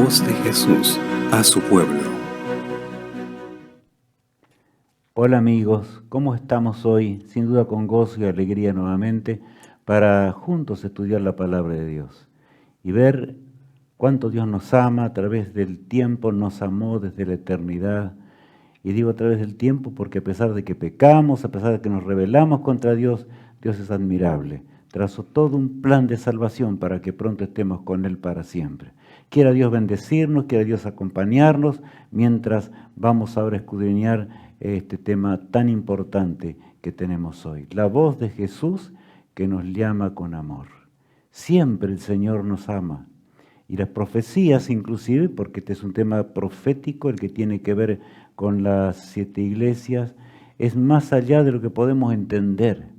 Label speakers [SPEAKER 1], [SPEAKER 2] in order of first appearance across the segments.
[SPEAKER 1] voz de Jesús a su pueblo.
[SPEAKER 2] Hola amigos, ¿cómo estamos hoy? Sin duda con gozo y alegría nuevamente para juntos estudiar la palabra de Dios y ver cuánto Dios nos ama a través del tiempo, nos amó desde la eternidad. Y digo a través del tiempo porque a pesar de que pecamos, a pesar de que nos rebelamos contra Dios, Dios es admirable. Trazó todo un plan de salvación para que pronto estemos con Él para siempre. Quiera Dios bendecirnos, quiera Dios acompañarnos, mientras vamos ahora a escudriñar este tema tan importante que tenemos hoy. La voz de Jesús que nos llama con amor. Siempre el Señor nos ama. Y las profecías inclusive, porque este es un tema profético, el que tiene que ver con las 7 iglesias, es más allá de lo que podemos entender.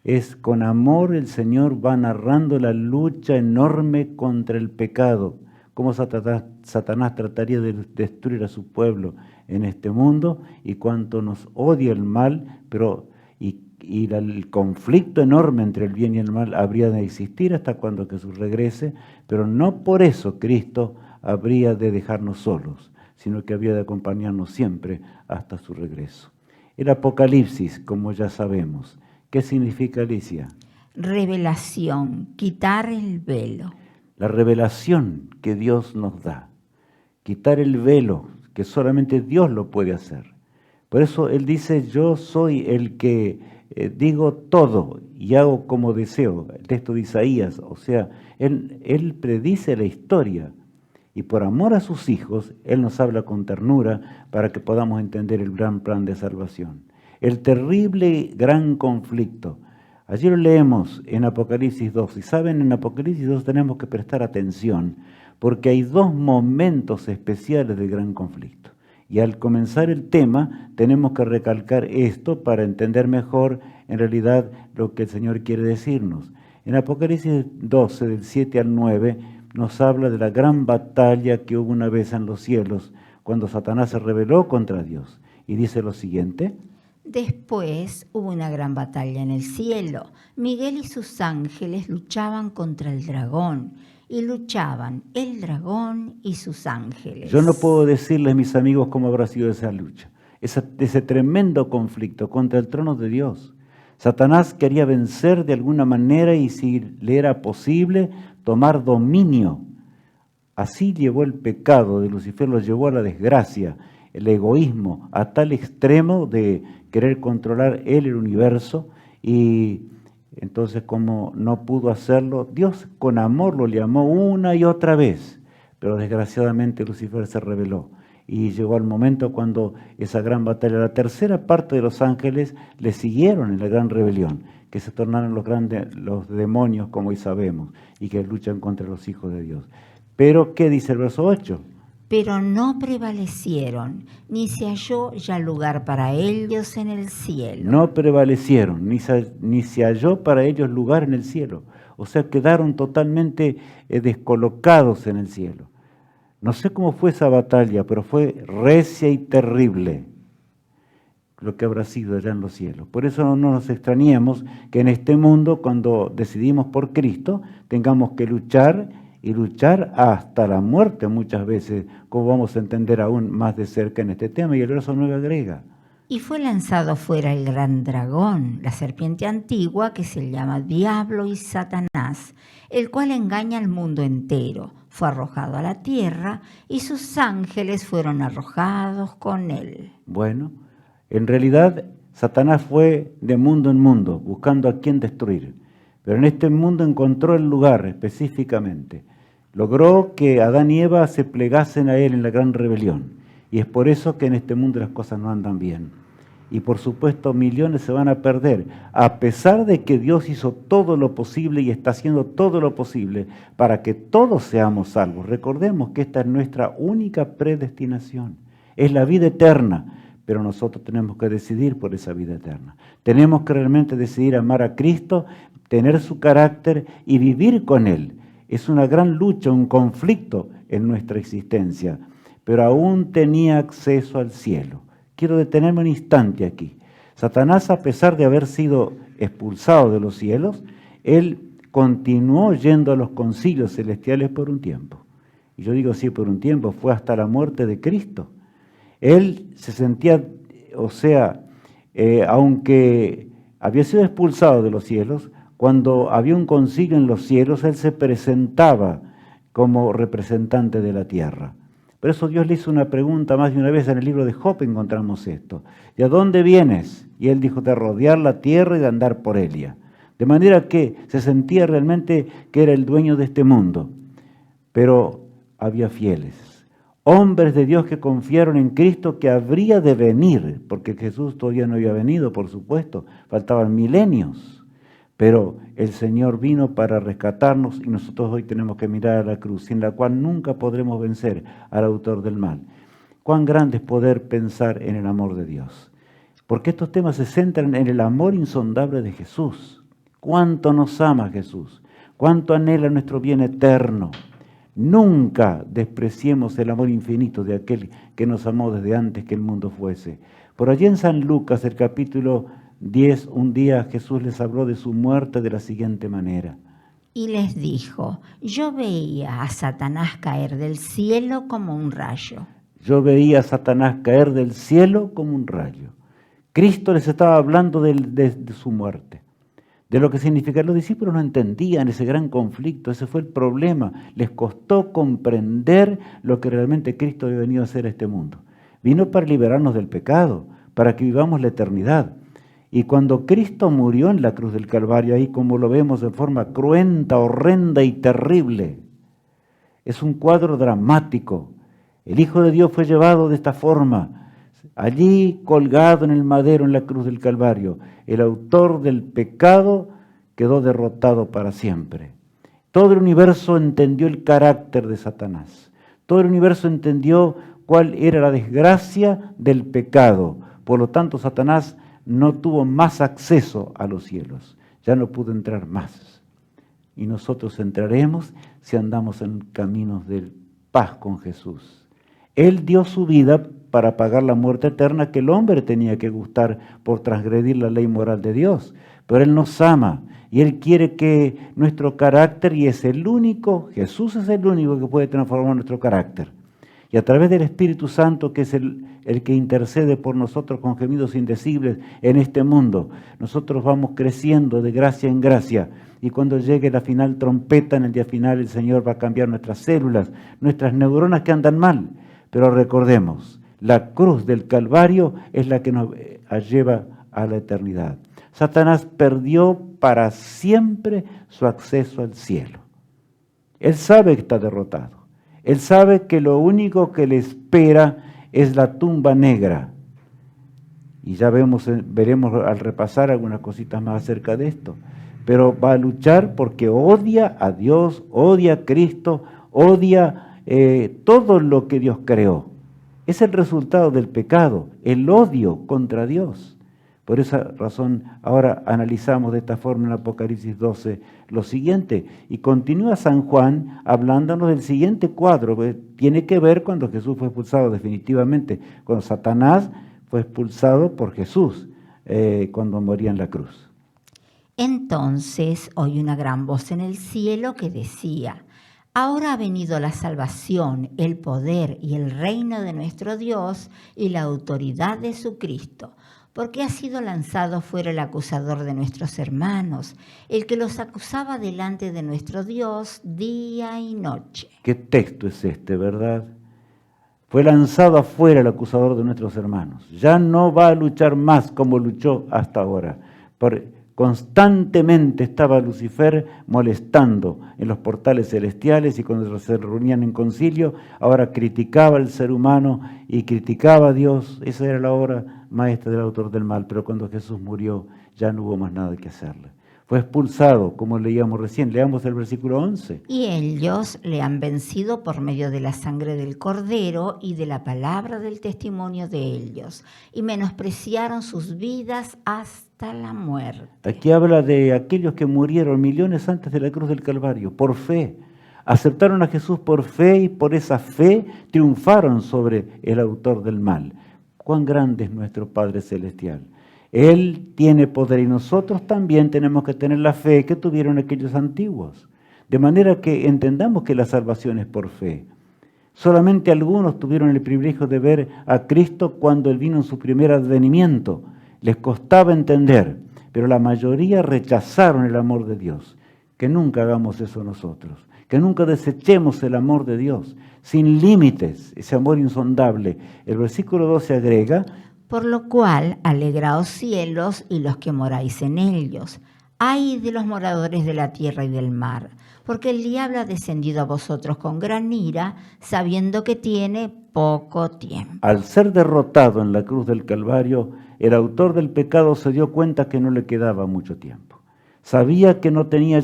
[SPEAKER 2] Es con amor el Señor va narrando la lucha enorme contra el pecado, cómo Satanás trataría de destruir a su pueblo en este mundo y cuánto nos odia el mal, pero el conflicto enorme entre el bien y el mal habría de existir hasta cuando Jesús regrese, pero no por eso Cristo habría de dejarnos solos, sino que habría de acompañarnos siempre hasta su regreso. El Apocalipsis, como ya sabemos, ¿qué significa, Alicia?
[SPEAKER 3] Revelación, quitar el velo.
[SPEAKER 2] La revelación que Dios nos da, quitar el velo, que solamente Dios lo puede hacer. Por eso Él dice, yo soy el que digo todo y hago como deseo. El texto de Isaías, o sea, Él predice la historia y por amor a sus hijos, Él nos habla con ternura para que podamos entender el gran plan de salvación. El terrible gran conflicto. Allí lo leemos en Apocalipsis 2. Y saben, en Apocalipsis 2 tenemos que prestar atención porque hay 2 momentos especiales del gran conflicto. Y al comenzar el tema tenemos que recalcar esto para entender mejor en realidad lo que el Señor quiere decirnos. En Apocalipsis 12, del 7 al 9, nos habla de la gran batalla que hubo una vez en los cielos, cuando Satanás se rebeló contra Dios. Y dice lo siguiente.
[SPEAKER 3] Después hubo una gran batalla en el cielo. Miguel y sus ángeles luchaban contra el dragón. Y luchaban el dragón y sus ángeles.
[SPEAKER 2] Yo no puedo decirles, mis amigos, cómo habrá sido esa lucha, ese tremendo conflicto contra el trono de Dios. Satanás quería vencer de alguna manera y si le era posible tomar dominio. Así llevó el pecado de Lucifer, lo llevó a la desgracia, el egoísmo, a tal extremo de querer controlar él el universo y entonces, como no pudo hacerlo, Dios con amor lo llamó una y otra vez, pero desgraciadamente Lucifer se rebeló y llegó al momento cuando esa gran batalla, la tercera parte de los ángeles le siguieron en la gran rebelión, que se tornaron los demonios, como hoy sabemos, y que luchan contra los hijos de Dios. Pero, ¿qué dice el verso 8?
[SPEAKER 3] Pero no prevalecieron, ni se halló ya lugar para ellos en el cielo.
[SPEAKER 2] No prevalecieron, ni se halló para ellos lugar en el cielo. O sea, quedaron totalmente descolocados en el cielo. No sé cómo fue esa batalla, pero fue recia y terrible lo que habrá sido allá en los cielos. Por eso no nos extrañemos que en este mundo, cuando decidimos por Cristo, tengamos que luchar y luchar hasta la muerte muchas veces, como vamos a entender aún más de cerca en este tema. Y el verso 9 agrega.
[SPEAKER 3] Y fue lanzado fuera el gran dragón, la serpiente antigua que se llama Diablo y Satanás, el cual engaña al mundo entero. Fue arrojado a la tierra y sus ángeles fueron arrojados con él.
[SPEAKER 2] Bueno, en realidad Satanás fue de mundo en mundo, buscando a quién destruir. Pero en este mundo encontró el lugar específicamente. Logró que Adán y Eva se plegasen a él en la gran rebelión. Y es por eso que en este mundo las cosas no andan bien. Y por supuesto millones se van a perder, a pesar de que Dios hizo todo lo posible y está haciendo todo lo posible para que todos seamos salvos. Recordemos que esta es nuestra única predestinación. Es la vida eterna, pero nosotros tenemos que decidir por esa vida eterna. Tenemos que realmente decidir amar a Cristo, tener su carácter y vivir con Él. Es una gran lucha, un conflicto en nuestra existencia, pero aún tenía acceso al cielo. Quiero detenerme un instante aquí. Satanás, a pesar de haber sido expulsado de los cielos, él continuó yendo a los concilios celestiales por un tiempo. Y yo digo sí por un tiempo, fue hasta la muerte de Cristo. Él se sentía, aunque había sido expulsado de los cielos, cuando había un concilio en los cielos, él se presentaba como representante de la tierra. Por eso Dios le hizo una pregunta más de una vez. En el libro de Job encontramos esto. ¿Y a dónde vienes? Y él dijo, de rodear la tierra y de andar por ella. De manera que se sentía realmente que era el dueño de este mundo. Pero había fieles, hombres de Dios que confiaron en Cristo que habría de venir, porque Jesús todavía no había venido, por supuesto, faltaban milenios. Pero el Señor vino para rescatarnos y nosotros hoy tenemos que mirar a la cruz, sin la cual nunca podremos vencer al autor del mal. Cuán grande es poder pensar en el amor de Dios. Porque estos temas se centran en el amor insondable de Jesús. Cuánto nos ama Jesús, cuánto anhela nuestro bien eterno. Nunca despreciemos el amor infinito de aquel que nos amó desde antes que el mundo fuese. Por allí en San Lucas, el capítulo 10, un día Jesús les habló de su muerte de la siguiente manera.
[SPEAKER 3] Y les dijo, yo veía a Satanás caer del cielo como un rayo.
[SPEAKER 2] Yo veía a Satanás caer del cielo como un rayo. Cristo les estaba hablando de su muerte, de lo que significa. Los discípulos no entendían ese gran conflicto, ese fue el problema. Les costó comprender lo que realmente Cristo había venido a hacer a este mundo. Vino para liberarnos del pecado, para que vivamos la eternidad. Y cuando Cristo murió en la cruz del Calvario, ahí como lo vemos de forma cruenta, horrenda y terrible, es un cuadro dramático. El Hijo de Dios fue llevado de esta forma, allí colgado en el madero en la cruz del Calvario. El autor del pecado quedó derrotado para siempre. Todo el universo entendió el carácter de Satanás. Todo el universo entendió cuál era la desgracia del pecado. Por lo tanto, Satanás no tuvo más acceso a los cielos. Ya no pudo entrar más. Y nosotros entraremos si andamos en caminos de paz con Jesús. Él dio su vida para pagar la muerte eterna que el hombre tenía que gustar por transgredir la ley moral de Dios. Pero Él nos ama y Él quiere que nuestro carácter, y es el único, Jesús es el único que puede transformar nuestro carácter. Y a través del Espíritu Santo, que es el que intercede por nosotros con gemidos indecibles en este mundo, nosotros vamos creciendo de gracia en gracia. Y cuando llegue la final trompeta, en el día final, el Señor va a cambiar nuestras células, nuestras neuronas que andan mal. Pero recordemos, la cruz del Calvario es la que nos lleva a la eternidad. Satanás perdió para siempre su acceso al cielo. Él sabe que está derrotado. Él sabe que lo único que le espera es la tumba negra. Y ya veremos al repasar algunas cositas más acerca de esto. Pero va a luchar porque odia a Dios, odia a Cristo, odia todo lo que Dios creó. Es el resultado del pecado, el odio contra Dios. Por esa razón, ahora analizamos de esta forma en Apocalipsis 12 lo siguiente. Y continúa San Juan hablándonos del siguiente cuadro, que tiene que ver cuando Jesús fue expulsado definitivamente, cuando Satanás fue expulsado por Jesús, cuando moría en la cruz.
[SPEAKER 3] Entonces oí una gran voz en el cielo que decía, ahora ha venido la salvación, el poder y el reino de nuestro Dios y la autoridad de su Cristo, porque ha sido lanzado fuera el acusador de nuestros hermanos, el que los acusaba delante de nuestro Dios día y noche.
[SPEAKER 2] ¿Qué texto es este, verdad? Fue lanzado afuera el acusador de nuestros hermanos. Ya no va a luchar más como luchó hasta ahora. Constantemente estaba Lucifer molestando en los portales celestiales, y cuando se reunían en concilio, ahora criticaba al ser humano y criticaba a Dios. Esa era la obra maestra del autor del mal, pero cuando Jesús murió ya no hubo más nada que hacerle. Fue expulsado, como leíamos recién. Leamos el versículo 11.
[SPEAKER 3] Y ellos le han vencido por medio de la sangre del Cordero y de la palabra del testimonio de ellos, y menospreciaron sus vidas hasta la muerte.
[SPEAKER 2] Aquí habla de aquellos que murieron millones antes de la cruz del Calvario, por fe. Aceptaron a Jesús por fe y por esa fe triunfaron sobre el autor del mal. Cuán grande es nuestro Padre Celestial. Él tiene poder y nosotros también tenemos que tener la fe que tuvieron aquellos antiguos. De manera que entendamos que la salvación es por fe. Solamente algunos tuvieron el privilegio de ver a Cristo cuando Él vino en su primer advenimiento. Les costaba entender, pero la mayoría rechazaron el amor de Dios. Que nunca hagamos eso nosotros, que nunca desechemos el amor de Dios, sin límites, ese amor insondable. El versículo 12 agrega:
[SPEAKER 3] por lo cual, alegraos cielos y los que moráis en ellos. Ay de los moradores de la tierra y del mar, porque el diablo ha descendido a vosotros con gran ira, sabiendo que tiene poco tiempo.
[SPEAKER 2] Al ser derrotado en la cruz del Calvario, el autor del pecado se dio cuenta que no le quedaba mucho tiempo. Sabía que no tenía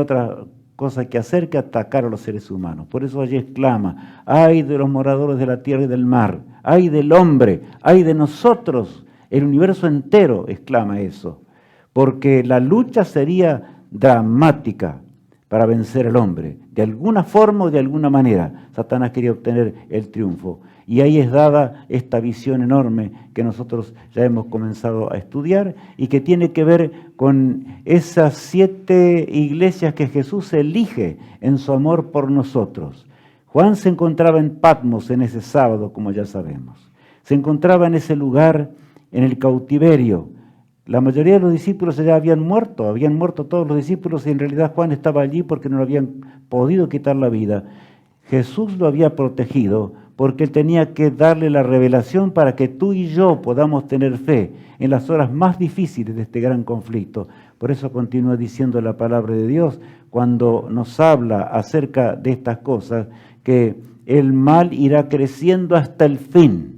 [SPEAKER 2] otra cosa que hacer que atacar a los seres humanos. Por eso allí exclama: ay de los moradores de la tierra y del mar, ay del hombre, ay de nosotros, el universo entero exclama eso. Porque la lucha sería dramática para vencer al hombre. De alguna forma o de alguna manera, Satanás quería obtener el triunfo. Y ahí es dada esta visión enorme que nosotros ya hemos comenzado a estudiar y que tiene que ver con esas 7 iglesias que Jesús elige en su amor por nosotros. Juan se encontraba en Patmos en ese sábado, como ya sabemos. Se encontraba en ese lugar, en el cautiverio. La mayoría de los discípulos ya habían muerto todos los discípulos, y en realidad Juan estaba allí porque no le habían podido quitar la vida. Jesús lo había protegido porque él tenía que darle la revelación para que tú y yo podamos tener fe en las horas más difíciles de este gran conflicto. Por eso continúa diciendo la palabra de Dios cuando nos habla acerca de estas cosas, que el mal irá creciendo hasta el fin.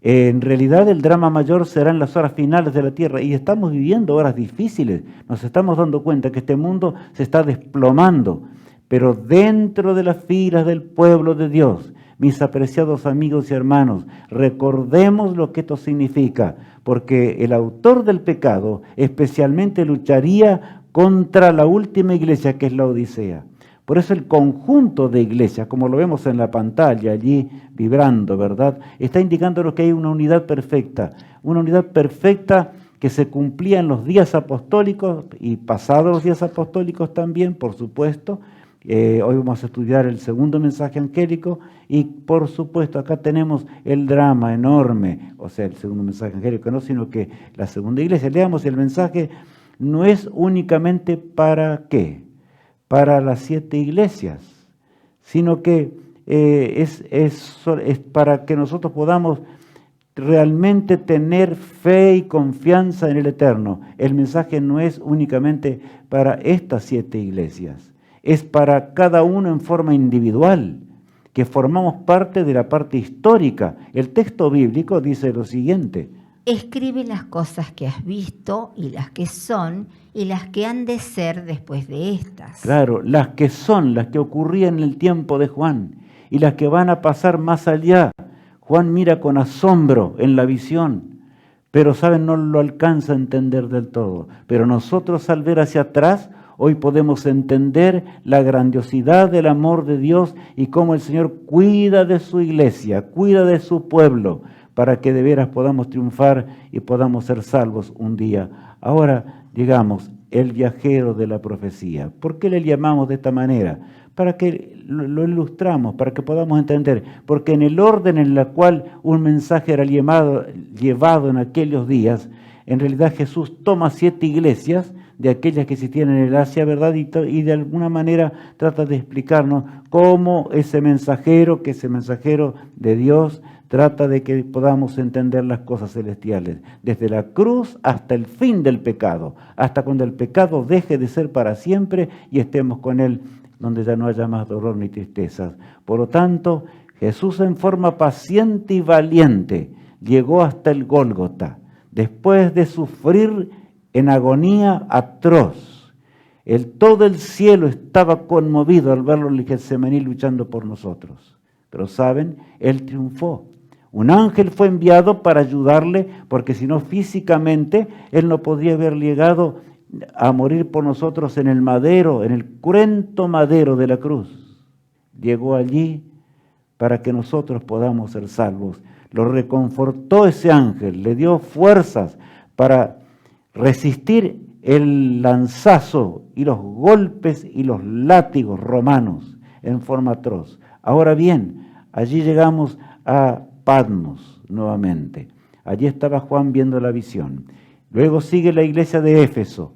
[SPEAKER 2] En realidad el drama mayor será en las horas finales de la tierra, y estamos viviendo horas difíciles. Nos estamos dando cuenta que este mundo se está desplomando, pero dentro de las filas del pueblo de Dios, mis apreciados amigos y hermanos, recordemos lo que esto significa, porque el autor del pecado especialmente lucharía contra la última iglesia, que es la Odisea. Por eso el conjunto de iglesias, como lo vemos en la pantalla allí vibrando, ¿verdad?, está indicándonos que hay una unidad perfecta que se cumplía en los días apostólicos y pasados los días apostólicos también, por supuesto. Hoy vamos a estudiar el segundo mensaje angélico y, por supuesto, acá tenemos el drama enorme, o sea, el segundo mensaje angélico no, sino que la segunda iglesia. Leamos el mensaje, no es únicamente para ¿qué? Para las 7 iglesias, sino que es para que nosotros podamos realmente tener fe y confianza en el Eterno. El mensaje no es únicamente para estas 7 iglesias, es para cada uno en forma individual, que formamos parte de la parte histórica. El texto bíblico dice lo siguiente:
[SPEAKER 3] escribe las cosas que has visto y las que son y las que han de ser después de estas.
[SPEAKER 2] Claro, las que son, las que ocurrían en el tiempo de Juan y las que van a pasar más allá. Juan mira con asombro en la visión, pero saben, no lo alcanza a entender del todo. Pero nosotros, al ver hacia atrás, hoy podemos entender la grandiosidad del amor de Dios y cómo el Señor cuida de su iglesia, cuida de su pueblo, para que de veras podamos triunfar y podamos ser salvos un día. Ahora, digamos, el viajero de la profecía. ¿Por qué le llamamos de esta manera? Para que lo ilustramos, para que podamos entender. Porque en el orden en el cual un mensaje era llevado en aquellos días, en realidad Jesús toma 7 iglesias, de aquellas que existían en el Asia, ¿verdad? Y de alguna manera trata de explicarnos cómo ese mensajero de Dios, trata de que podamos entender las cosas celestiales, desde la cruz hasta el fin del pecado, hasta cuando el pecado deje de ser para siempre y estemos con Él, donde ya no haya más dolor ni tristezas. Por lo tanto, Jesús, en forma paciente y valiente, llegó hasta el Gólgota, después de sufrir en agonía atroz. Todo el cielo estaba conmovido al verlo en Getsemaní luchando por nosotros. Pero ¿saben? Él triunfó. Un ángel fue enviado para ayudarle, porque si no, físicamente él no podría haber llegado a morir por nosotros en el madero, en el cruento madero de la cruz. Llegó allí para que nosotros podamos ser salvos. Lo reconfortó ese ángel, le dio fuerzas para resistir el lanzazo y los golpes y los látigos romanos en forma atroz. Ahora bien, allí llegamos a Patmos nuevamente. Allí estaba Juan viendo la visión. Luego sigue la iglesia de Éfeso.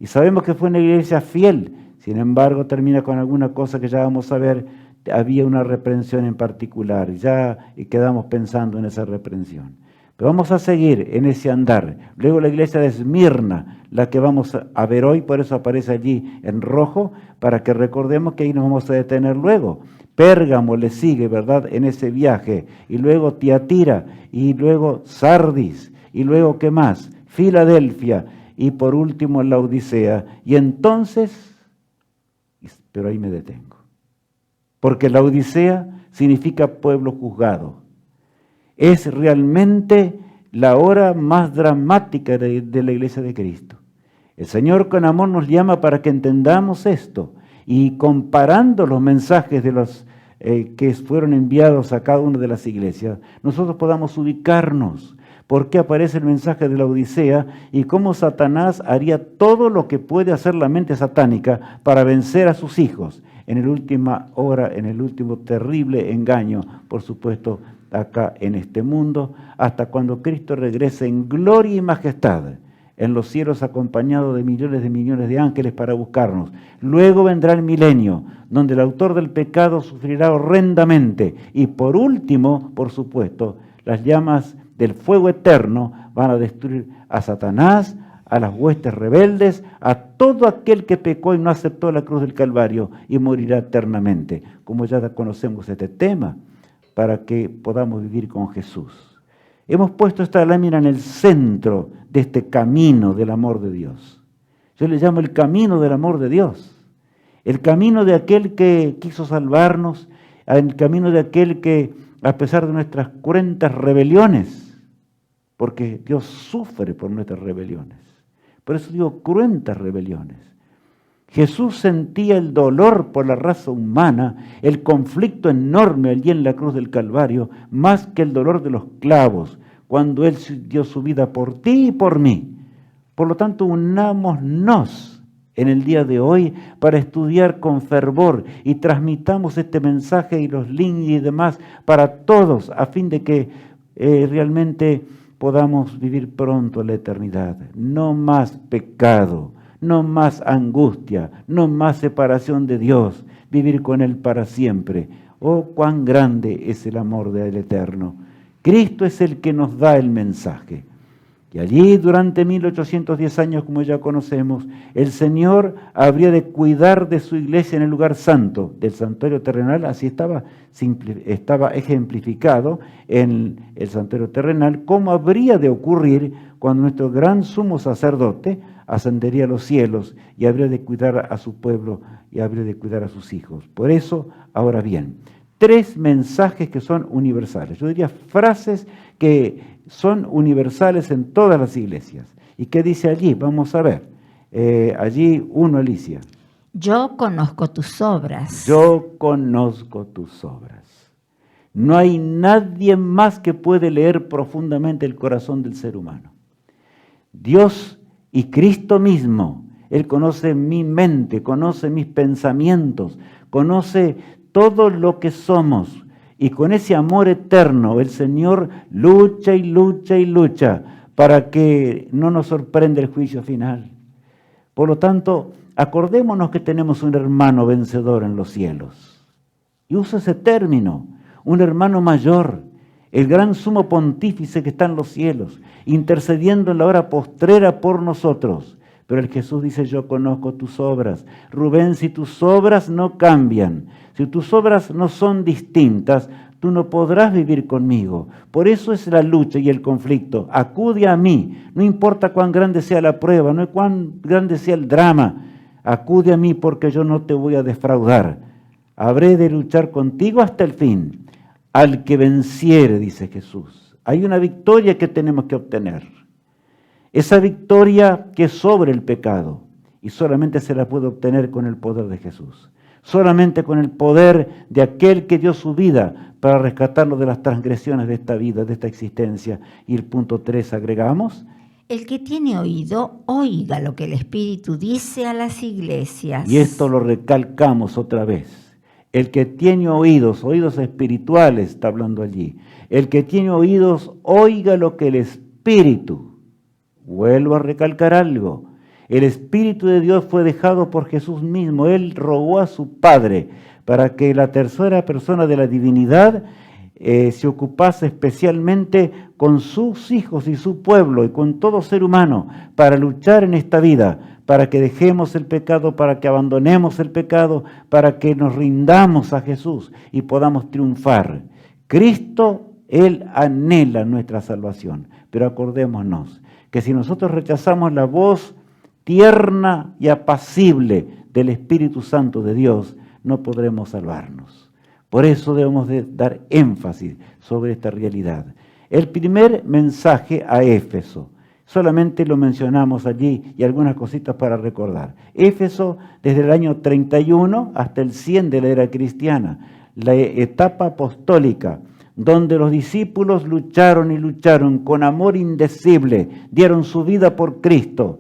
[SPEAKER 2] Y sabemos que fue una iglesia fiel. Sin embargo, termina con alguna cosa que ya vamos a ver. Había una reprensión en particular. Ya quedamos pensando en esa reprensión. Pero vamos a seguir en ese andar. Luego la iglesia de Esmirna, la que vamos a ver hoy, por eso aparece allí en rojo, para que recordemos que ahí nos vamos a detener luego. Pérgamo le sigue, ¿verdad?, en ese viaje. Y luego Tiatira, y luego Sardis, y luego, ¿qué más? Filadelfia, y por último la Odisea. Y entonces, pero ahí me detengo. Porque la Odisea significa pueblo juzgado. Es realmente la hora más dramática de la iglesia de Cristo. El Señor con amor nos llama para que entendamos esto y comparando los mensajes de los que fueron enviados a cada una de las iglesias, nosotros podamos ubicarnos por qué aparece el mensaje de la Odisea y cómo Satanás haría todo lo que puede hacer la mente satánica para vencer a sus hijos en la última hora, en el último terrible engaño, por supuesto, acá en este mundo, hasta cuando Cristo regrese en gloria y majestad en los cielos acompañado de millones de ángeles para buscarnos. Luego vendrá el milenio, donde el autor del pecado sufrirá horrendamente. Y por último, por supuesto, las llamas del fuego eterno van a destruir a Satanás, a las huestes rebeldes, a todo aquel que pecó y no aceptó la cruz del Calvario y morirá eternamente. Como ya conocemos este tema, para que podamos vivir con Jesús. Hemos puesto esta lámina en el centro de este camino del amor de Dios. Yo le llamo el camino del amor de Dios. El camino de aquel que quiso salvarnos, el camino de aquel que, a pesar de nuestras cruentas rebeliones, porque Dios sufre por nuestras rebeliones, por eso digo cruentas rebeliones, Jesús sentía el dolor por la raza humana, el conflicto enorme allí en la cruz del Calvario, más que el dolor de los clavos, cuando Él dio su vida por ti y por mí. Por lo tanto, unámonos en el día de hoy para estudiar con fervor y transmitamos este mensaje y los links y demás para todos, a fin de que realmente podamos vivir pronto la eternidad. No más pecado. No más angustia, no más separación de Dios, vivir con Él para siempre. Oh, cuán grande es el amor del Eterno. Cristo es el que nos da el mensaje. Y allí, durante 1810 años, como ya conocemos, el Señor habría de cuidar de su iglesia en el lugar santo, del santuario terrenal. Así estaba ejemplificado en el santuario terrenal, cómo habría de ocurrir cuando nuestro gran sumo sacerdote ascendería a los cielos y habría de cuidar a su pueblo y habría de cuidar a sus hijos. Por eso, ahora bien, 3 mensajes que son universales. Yo diría frases que son universales en todas las iglesias. ¿Y qué dice allí? Vamos a ver. Allí uno, Alicia.
[SPEAKER 3] Yo conozco tus obras.
[SPEAKER 2] Yo conozco tus obras. No hay nadie más que puede leer profundamente el corazón del ser humano. Dios y Cristo mismo, Él conoce mi mente, conoce mis pensamientos, conoce todo lo que somos. Y con ese amor eterno, el Señor lucha y lucha y lucha para que no nos sorprenda el juicio final. Por lo tanto, acordémonos que tenemos un hermano vencedor en los cielos. Y uso ese término, un hermano mayor, el gran sumo pontífice que está en los cielos, intercediendo en la hora postrera por nosotros. Pero el Jesús dice, yo conozco tus obras. Rubén, si tus obras no cambian, si tus obras no son distintas, tú no podrás vivir conmigo. Por eso es la lucha y el conflicto. Acude a mí, no importa cuán grande sea la prueba, no cuán grande sea el drama. Acude a mí porque yo no te voy a defraudar. Habré de luchar contigo hasta el fin. Al que venciere, dice Jesús. Hay una victoria que tenemos que obtener. Esa victoria que es sobre el pecado. Y solamente se la puede obtener con el poder de Jesús. Solamente con el poder de aquel que dio su vida para rescatarlo de las transgresiones de esta vida, de esta existencia. Y el punto 3 agregamos.
[SPEAKER 3] El que tiene oído, oiga lo que el Espíritu dice a las iglesias.
[SPEAKER 2] Y esto lo recalcamos otra vez. El que tiene oídos, oídos espirituales, está hablando allí. El que tiene oídos, oiga lo que el Espíritu. Vuelvo a recalcar algo. El Espíritu de Dios fue dejado por Jesús mismo. Él rogó a su Padre para que la tercera persona de la divinidad se ocupase especialmente con sus hijos y su pueblo y con todo ser humano para luchar en esta vida, para que dejemos el pecado, para que abandonemos el pecado, para que nos rindamos a Jesús y podamos triunfar. Cristo, Él anhela nuestra salvación, pero acordémonos que si nosotros rechazamos la voz tierna y apacible del Espíritu Santo de Dios, no podremos salvarnos. Por eso debemos de dar énfasis sobre esta realidad. El primer mensaje a Éfeso, solamente lo mencionamos allí y algunas cositas para recordar. Éfeso desde el año 31 hasta el 100 de la era cristiana, la etapa apostólica, donde los discípulos lucharon y lucharon con amor indecible, dieron su vida por Cristo.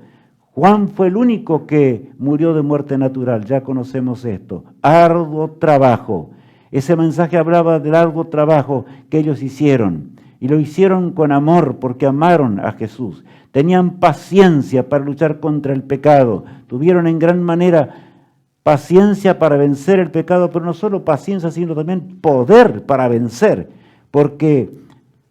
[SPEAKER 2] Juan fue el único que murió de muerte natural, ya conocemos esto. Arduo trabajo. Ese mensaje hablaba del arduo trabajo que ellos hicieron. Y lo hicieron con amor porque amaron a Jesús. Tenían paciencia para luchar contra el pecado. Tuvieron en gran manera paciencia para vencer el pecado, pero no solo paciencia, sino también poder para vencer. Porque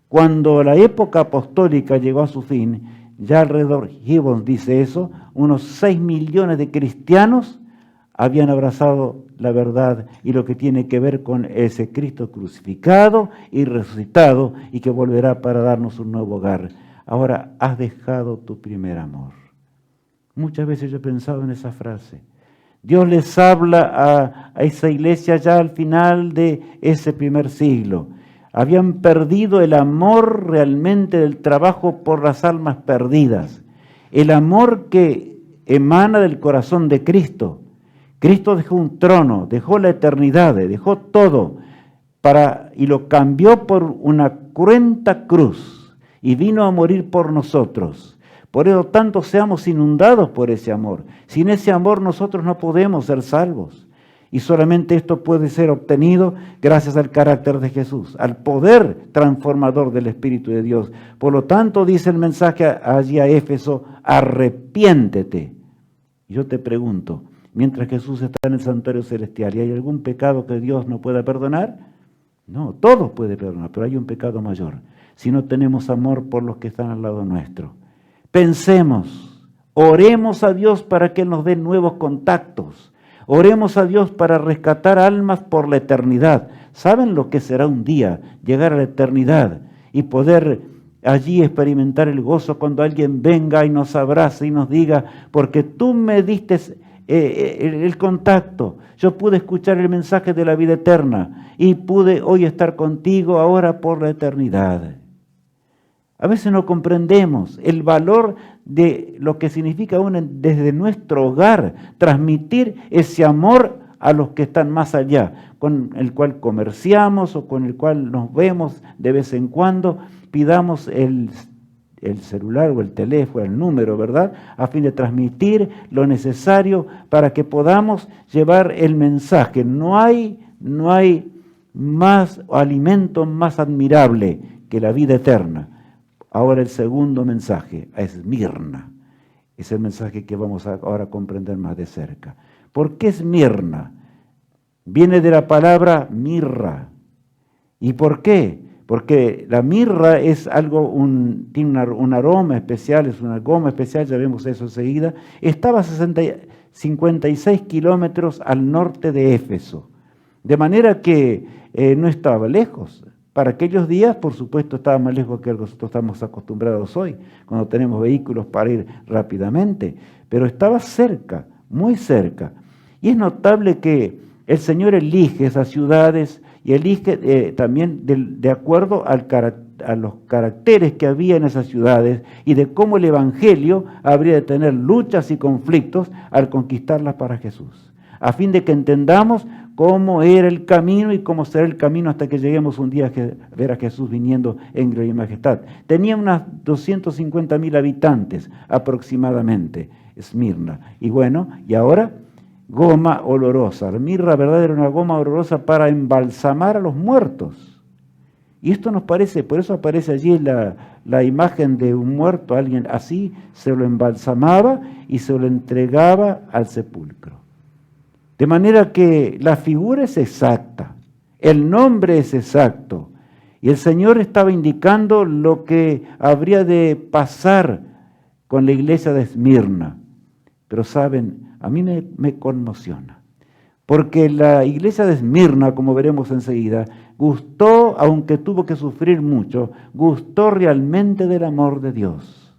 [SPEAKER 2] cuando la época apostólica llegó a su fin, ya alrededor, Gibbons dice eso, unos 6 millones de cristianos habían abrazado la verdad y lo que tiene que ver con ese Cristo crucificado y resucitado y que volverá para darnos un nuevo hogar. Ahora, has dejado tu primer amor. Muchas veces yo he pensado en esa frase. Dios les habla a esa iglesia ya al final de ese primer siglo. Habían perdido el amor realmente del trabajo por las almas perdidas. El amor que emana del corazón de Cristo. Cristo dejó un trono, dejó la eternidad, dejó todo y lo cambió por una cruenta cruz y vino a morir por nosotros. Por eso tanto seamos inundados por ese amor. Sin ese amor nosotros no podemos ser salvos. Y solamente esto puede ser obtenido gracias al carácter de Jesús, al poder transformador del Espíritu de Dios. Por lo tanto, dice el mensaje allí a Éfeso, arrepiéntete. Y yo te pregunto, mientras Jesús está en el santuario celestial, ¿y hay algún pecado que Dios no pueda perdonar? No, todos puede perdonar, pero hay un pecado mayor. Si no tenemos amor por los que están al lado nuestro. Pensemos, oremos a Dios para que Él nos dé nuevos contactos. Oremos a Dios para rescatar almas por la eternidad. ¿Saben lo que será un día llegar a la eternidad y poder allí experimentar el gozo cuando alguien venga y nos abrace y nos diga, porque tú me diste el contacto, yo pude escuchar el mensaje de la vida eterna y pude hoy estar contigo ahora por la eternidad? A veces no comprendemos el valor de lo que significa desde nuestro hogar transmitir ese amor a los que están más allá, con el cual comerciamos o con el cual nos vemos de vez en cuando. Pidamos el celular o el teléfono, el número, ¿verdad? A fin de transmitir lo necesario para que podamos llevar el mensaje. No hay más alimento más admirable que la vida eterna. Ahora el segundo mensaje, a Esmirna. Es el mensaje que vamos ahora a comprender más de cerca. ¿Por qué Esmirna? Viene de la palabra mirra. ¿Y por qué? Porque la mirra es tiene un aroma especial, es una goma especial, ya vemos eso enseguida. Estaba a 56 kilómetros al norte de Éfeso. De manera que no estaba lejos. Para aquellos días, por supuesto, estaba más lejos que nosotros estamos acostumbrados hoy, cuando tenemos vehículos para ir rápidamente. Pero estaba cerca, muy cerca. Y es notable que el Señor elige esas ciudades y elige también de acuerdo a los caracteres que había en esas ciudades y de cómo el Evangelio habría de tener luchas y conflictos al conquistarlas para Jesús. A fin de que entendamos cómo era el camino y cómo será el camino hasta que lleguemos un día a ver a Jesús viniendo en gloria y majestad. Tenía unas 250.000 habitantes aproximadamente, Esmirna. Y bueno, y ahora goma olorosa. La mirra, ¿verdad?, era una goma olorosa para embalsamar a los muertos. Y esto nos parece, por eso aparece allí la imagen de un muerto, alguien así, se lo embalsamaba y se lo entregaba al sepulcro. De manera que la figura es exacta, el nombre es exacto, y el Señor estaba indicando lo que habría de pasar con la iglesia de Esmirna. Pero saben, a mí me conmociona, porque la iglesia de Esmirna, como veremos enseguida, gustó, aunque tuvo que sufrir mucho, gustó realmente del amor de Dios.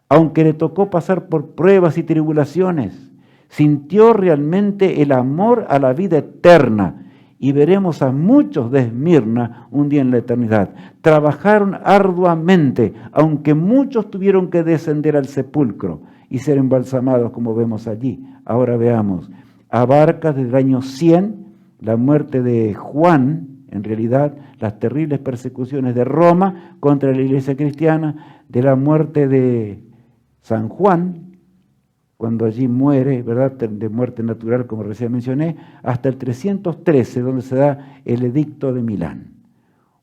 [SPEAKER 2] Aunque le tocó pasar por pruebas y tribulaciones, sintió realmente el amor a la vida eterna. Y veremos a muchos de Esmirna un día en la eternidad. Trabajaron arduamente, aunque muchos tuvieron que descender al sepulcro y ser embalsamados, como vemos allí. Ahora veamos, abarca desde el año 100 la muerte de Juan, en realidad las terribles persecuciones de Roma contra la iglesia cristiana, de la muerte de San Juan, cuando allí muere, ¿verdad?, de muerte natural, como recién mencioné, hasta el 313, donde se da el edicto de Milán.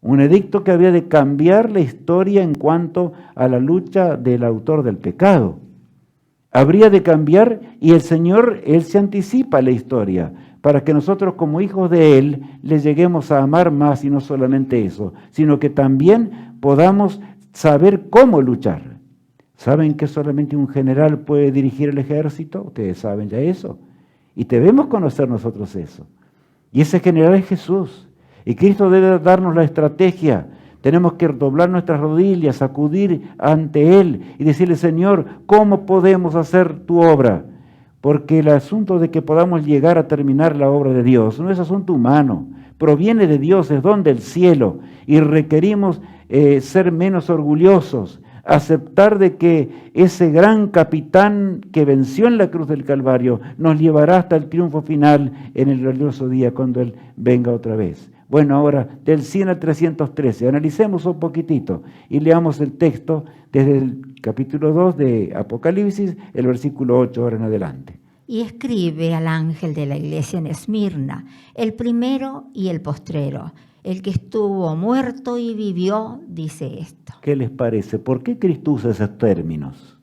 [SPEAKER 2] Un edicto que había de cambiar la historia en cuanto a la lucha del autor del pecado. Habría de cambiar, y el Señor, Él se anticipa a la historia, para que nosotros como hijos de Él le lleguemos a amar más, y no solamente eso, sino que también podamos saber cómo luchar. ¿Saben que solamente un general puede dirigir el ejército? Ustedes saben ya eso. Y debemos conocer nosotros eso. Y ese general es Jesús. Y Cristo debe darnos la estrategia. Tenemos que doblar nuestras rodillas, acudir ante Él y decirle, Señor, ¿cómo podemos hacer tu obra? Porque el asunto de que podamos llegar a terminar la obra de Dios no es asunto humano. Proviene de Dios, es don del cielo. Y requerimos ser menos orgullosos, aceptar de que ese gran capitán que venció en la cruz del Calvario nos llevará hasta el triunfo final en el glorioso día cuando Él venga otra vez. Bueno, ahora del 100 al 313, analicemos un poquitito y leamos el texto desde el capítulo 2 de Apocalipsis, el versículo 8 ahora en adelante.
[SPEAKER 3] Y escribe al ángel de la iglesia en Esmirna, el primero y el postrero, el que estuvo muerto y vivió, dice esto.
[SPEAKER 2] ¿Qué les parece? ¿Por qué Cristo usa esos términos?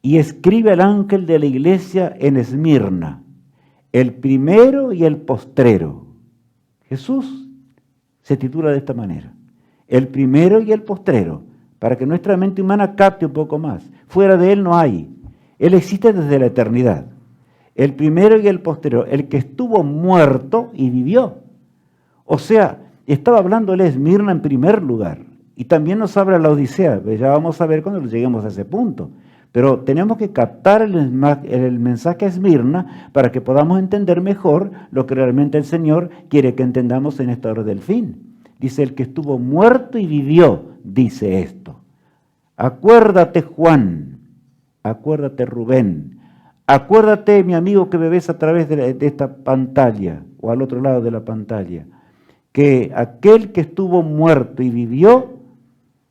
[SPEAKER 2] Y escribe al ángel de la iglesia en Esmirna, el primero y el postrero. Jesús se titula de esta manera, el primero y el postrero, para que nuestra mente humana capte un poco más. Fuera de Él no hay. Él existe desde la eternidad. El primero y el postrero, el que estuvo muerto y vivió. O sea, estaba hablándole a Esmirna en primer lugar. Y también nos habla la Odisea. Ya vamos a ver cuando lleguemos a ese punto. Pero tenemos que captar el mensaje a Esmirna para que podamos entender mejor lo que realmente el Señor quiere que entendamos en esta hora del fin. Dice, el que estuvo muerto y vivió, dice esto. Acuérdate, Juan. Acuérdate, Rubén. Acuérdate, mi amigo que me ves a través de esta pantalla o al otro lado de la pantalla, que aquel que estuvo muerto y vivió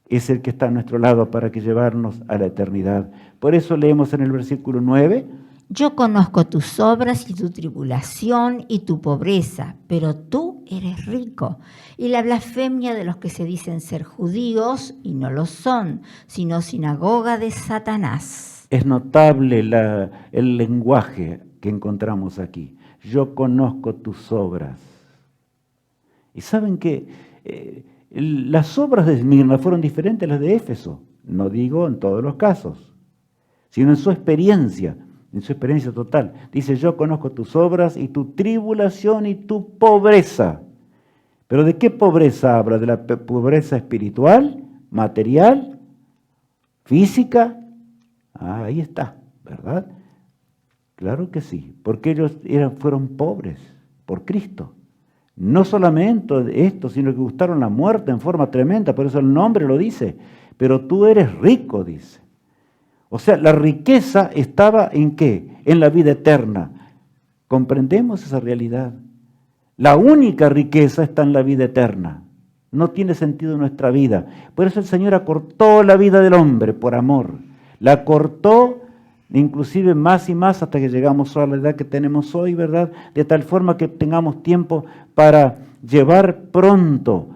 [SPEAKER 2] es el que está a nuestro lado para que llevarnos a la eternidad. Por eso leemos en el versículo 9.
[SPEAKER 3] Yo conozco tus obras y tu tribulación y tu pobreza, pero tú eres rico. Y la blasfemia de los que se dicen ser judíos y no lo son, sino sinagoga de Satanás.
[SPEAKER 2] Es notable el lenguaje que encontramos aquí. Yo conozco tus obras. Y saben que las obras de Esmirna fueron diferentes a las de Éfeso. No digo en todos los casos, sino en su experiencia total. Dice, yo conozco tus obras y tu tribulación y tu pobreza. ¿Pero de qué pobreza habla? ¿De la pobreza espiritual, material, física? Ahí está, ¿verdad? Claro que sí, porque ellos fueron pobres por Cristo. No solamente esto, sino que gustaron la muerte en forma tremenda, por eso el nombre lo dice. Pero tú eres rico, dice. O sea, la riqueza estaba ¿en qué? En la vida eterna. ¿Comprendemos esa realidad? La única riqueza está en la vida eterna. No tiene sentido en nuestra vida. Por eso el Señor acortó la vida del hombre por amor. La acortó inclusive más y más hasta que llegamos a la edad que tenemos hoy, ¿verdad? De tal forma que tengamos tiempo para llevar pronto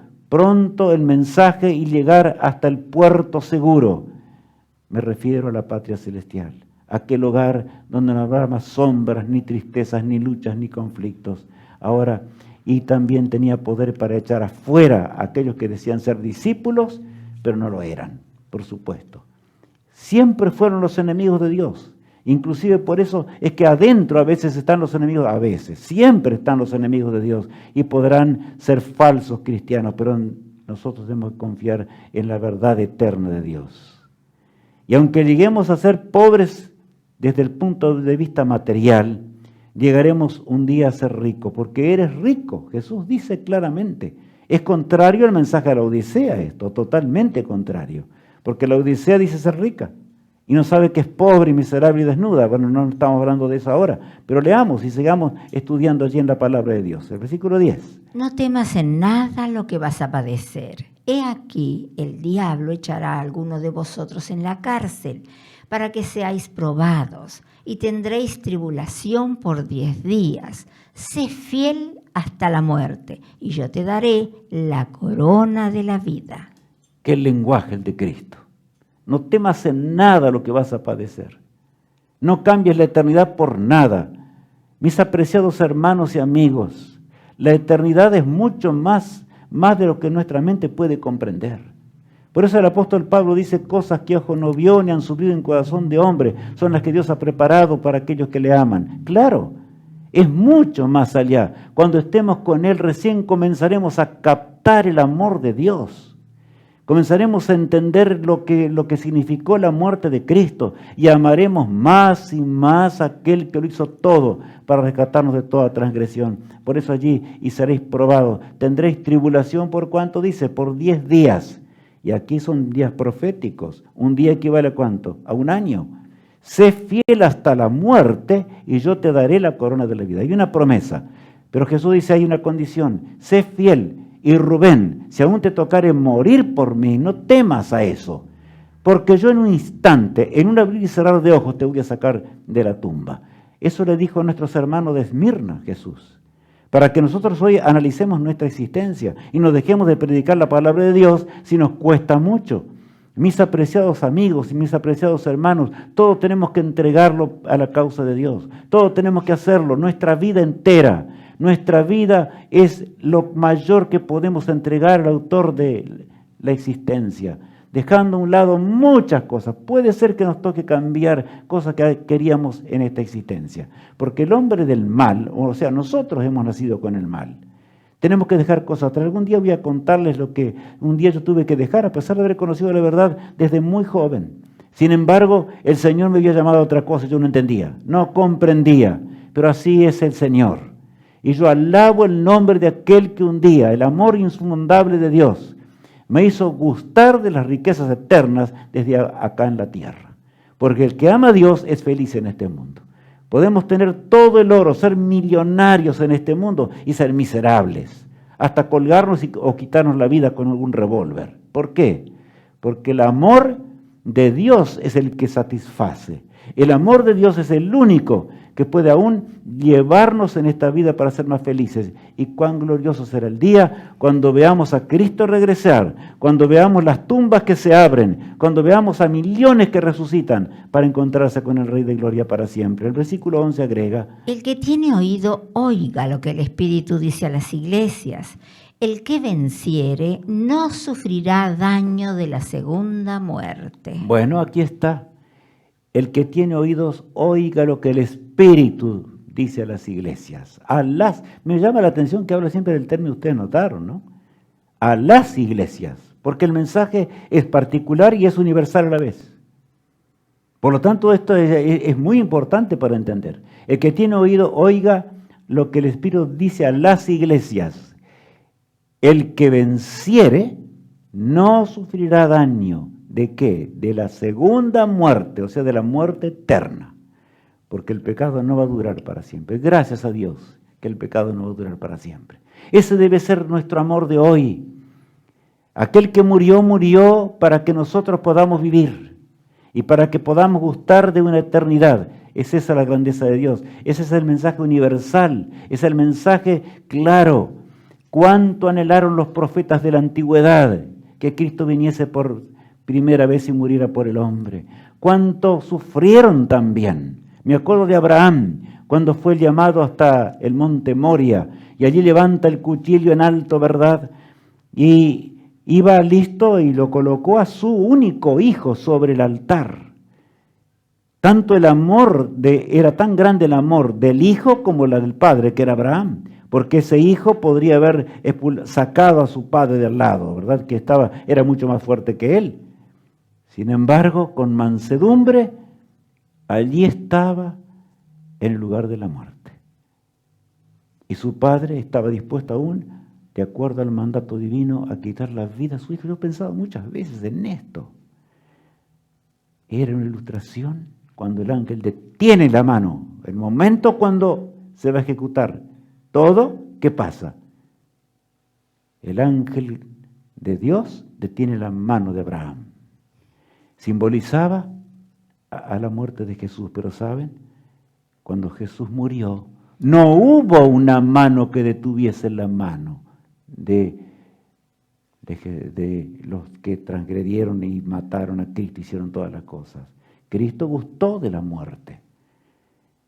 [SPEAKER 2] el mensaje y llegar hasta el puerto seguro. Me refiero a la patria celestial, aquel hogar donde no habrá más sombras, ni tristezas, ni luchas, ni conflictos. Ahora, y también tenía poder para echar afuera a aquellos que decían ser discípulos, pero no lo eran, por supuesto. Siempre fueron los enemigos de Dios. Inclusive por eso es que adentro a veces están los enemigos, a veces, siempre están los enemigos de Dios y podrán ser falsos cristianos, pero nosotros debemos confiar en la verdad eterna de Dios. Y aunque lleguemos a ser pobres desde el punto de vista material, llegaremos un día a ser ricos, porque eres rico. Jesús dice claramente. Es contrario al mensaje de la Odisea esto, totalmente contrario. Porque la Odisea dice ser rica y no sabe que es pobre y miserable y desnuda. Bueno, no estamos hablando de eso ahora, pero leamos y sigamos estudiando allí en la palabra de Dios. El versículo 10.
[SPEAKER 3] No temas en nada lo que vas a padecer. He aquí, el diablo echará a alguno de vosotros en la cárcel para que seáis probados y tendréis tribulación por 10 días. Sé fiel hasta la muerte y yo te daré la corona de la vida.
[SPEAKER 2] Qué lenguaje el de Cristo. No temas en nada lo que vas a padecer. No cambies la eternidad por nada. Mis apreciados hermanos y amigos, la eternidad es mucho más de lo que nuestra mente puede comprender. Por eso el apóstol Pablo dice cosas que ojo no vio ni han subido en corazón de hombre, son las que Dios ha preparado para aquellos que le aman. Claro, es mucho más allá. Cuando estemos con Él recién comenzaremos a captar el amor de Dios. Comenzaremos a entender lo que significó la muerte de Cristo y amaremos más y más a aquel que lo hizo todo para rescatarnos de toda transgresión. Por eso allí y seréis probados. Tendréis tribulación por cuánto dice, por 10 días. Y aquí son días proféticos. Un día equivale a ¿cuánto? A un año. Sé fiel hasta la muerte y yo te daré la corona de la vida. Hay una promesa. Pero Jesús dice, hay una condición. Sé fiel. Y Rubén, si aún te tocare morir por mí, no temas a eso, porque yo en un instante, en un abrir y cerrar de ojos, te voy a sacar de la tumba. Eso le dijo a nuestros hermanos de Esmirna, Jesús, para que nosotros hoy analicemos nuestra existencia y nos dejemos de predicar la palabra de Dios si nos cuesta mucho. Mis apreciados amigos y mis apreciados hermanos, todos tenemos que entregarlo a la causa de Dios, todos tenemos que hacerlo, nuestra vida entera. Nuestra vida es lo mayor que podemos entregar al autor de la existencia, dejando a un lado muchas cosas. Puede ser que nos toque cambiar cosas que queríamos en esta existencia, porque el hombre del mal, o sea, nosotros hemos nacido con el mal. Tenemos que dejar cosas atrás. Algún día voy a contarles lo que un día yo tuve que dejar, a pesar de haber conocido la verdad desde muy joven. Sin embargo, el Señor me había llamado a otra cosa, yo no entendía, no comprendía, pero así es el Señor. Y yo alabo el nombre de aquel que un día, el amor insondable de Dios, me hizo gustar de las riquezas eternas desde acá en la tierra. Porque el que ama a Dios es feliz en este mundo. Podemos tener todo el oro, ser millonarios en este mundo y ser miserables, hasta colgarnos o quitarnos la vida con algún revólver. ¿Por qué? Porque el amor de Dios es el que satisface. El amor de Dios es el único que puede aún llevarnos en esta vida para ser más felices. Y cuán glorioso será el día cuando veamos a Cristo regresar, cuando veamos las tumbas que se abren, cuando veamos a millones que resucitan para encontrarse con el Rey de Gloria para siempre. El versículo 11 agrega:
[SPEAKER 3] El que tiene oído, oiga lo que el Espíritu dice a las iglesias. El que venciere no sufrirá daño de la segunda muerte.
[SPEAKER 2] Bueno, aquí está. El que tiene oídos, oiga lo que el Espíritu dice a las iglesias. Me llama la atención que habla siempre del término, ustedes notaron, ¿no? A las iglesias, porque el mensaje es particular y es universal a la vez. Por lo tanto, esto es muy importante para entender. El que tiene oído, oiga lo que el Espíritu dice a las iglesias. El que venciere no sufrirá daño. ¿De qué? De la segunda muerte, o sea, de la muerte eterna. Porque el pecado no va a durar para siempre. Gracias a Dios que el pecado no va a durar para siempre. Ese debe ser nuestro amor de hoy. Aquel que murió, murió para que nosotros podamos vivir. y para que podamos gustar de una eternidad. Es esa la grandeza de Dios. Ese es el mensaje universal, es el mensaje claro. Cuánto anhelaron los profetas de la antigüedad que Cristo viniese por primera vez y muriera por el hombre. Cuánto sufrieron también. Me acuerdo de Abraham, cuando fue llamado hasta el monte Moria, y allí levanta el cuchillo en alto, ¿verdad? Y iba listo y lo colocó a su único hijo sobre el altar. Tanto el amor, era tan grande el amor del hijo como la del padre, que era Abraham, porque ese hijo podría haber sacado a su padre de al lado, ¿verdad? Que era mucho más fuerte que él. Sin embargo, con mansedumbre, allí estaba en el lugar de la muerte. Y su padre estaba dispuesto aún, de acuerdo al mandato divino, a quitar la vida a su hijo. Yo he pensado muchas veces en esto. Era una ilustración cuando el ángel detiene la mano, el momento cuando se va a ejecutar todo, ¿qué pasa? El ángel de Dios detiene la mano de Abraham. Simbolizaba a la muerte de Jesús, pero ¿saben? Cuando Jesús murió, no hubo una mano que detuviese la mano de los que transgredieron y mataron a Cristo, hicieron todas las cosas. Cristo gustó de la muerte.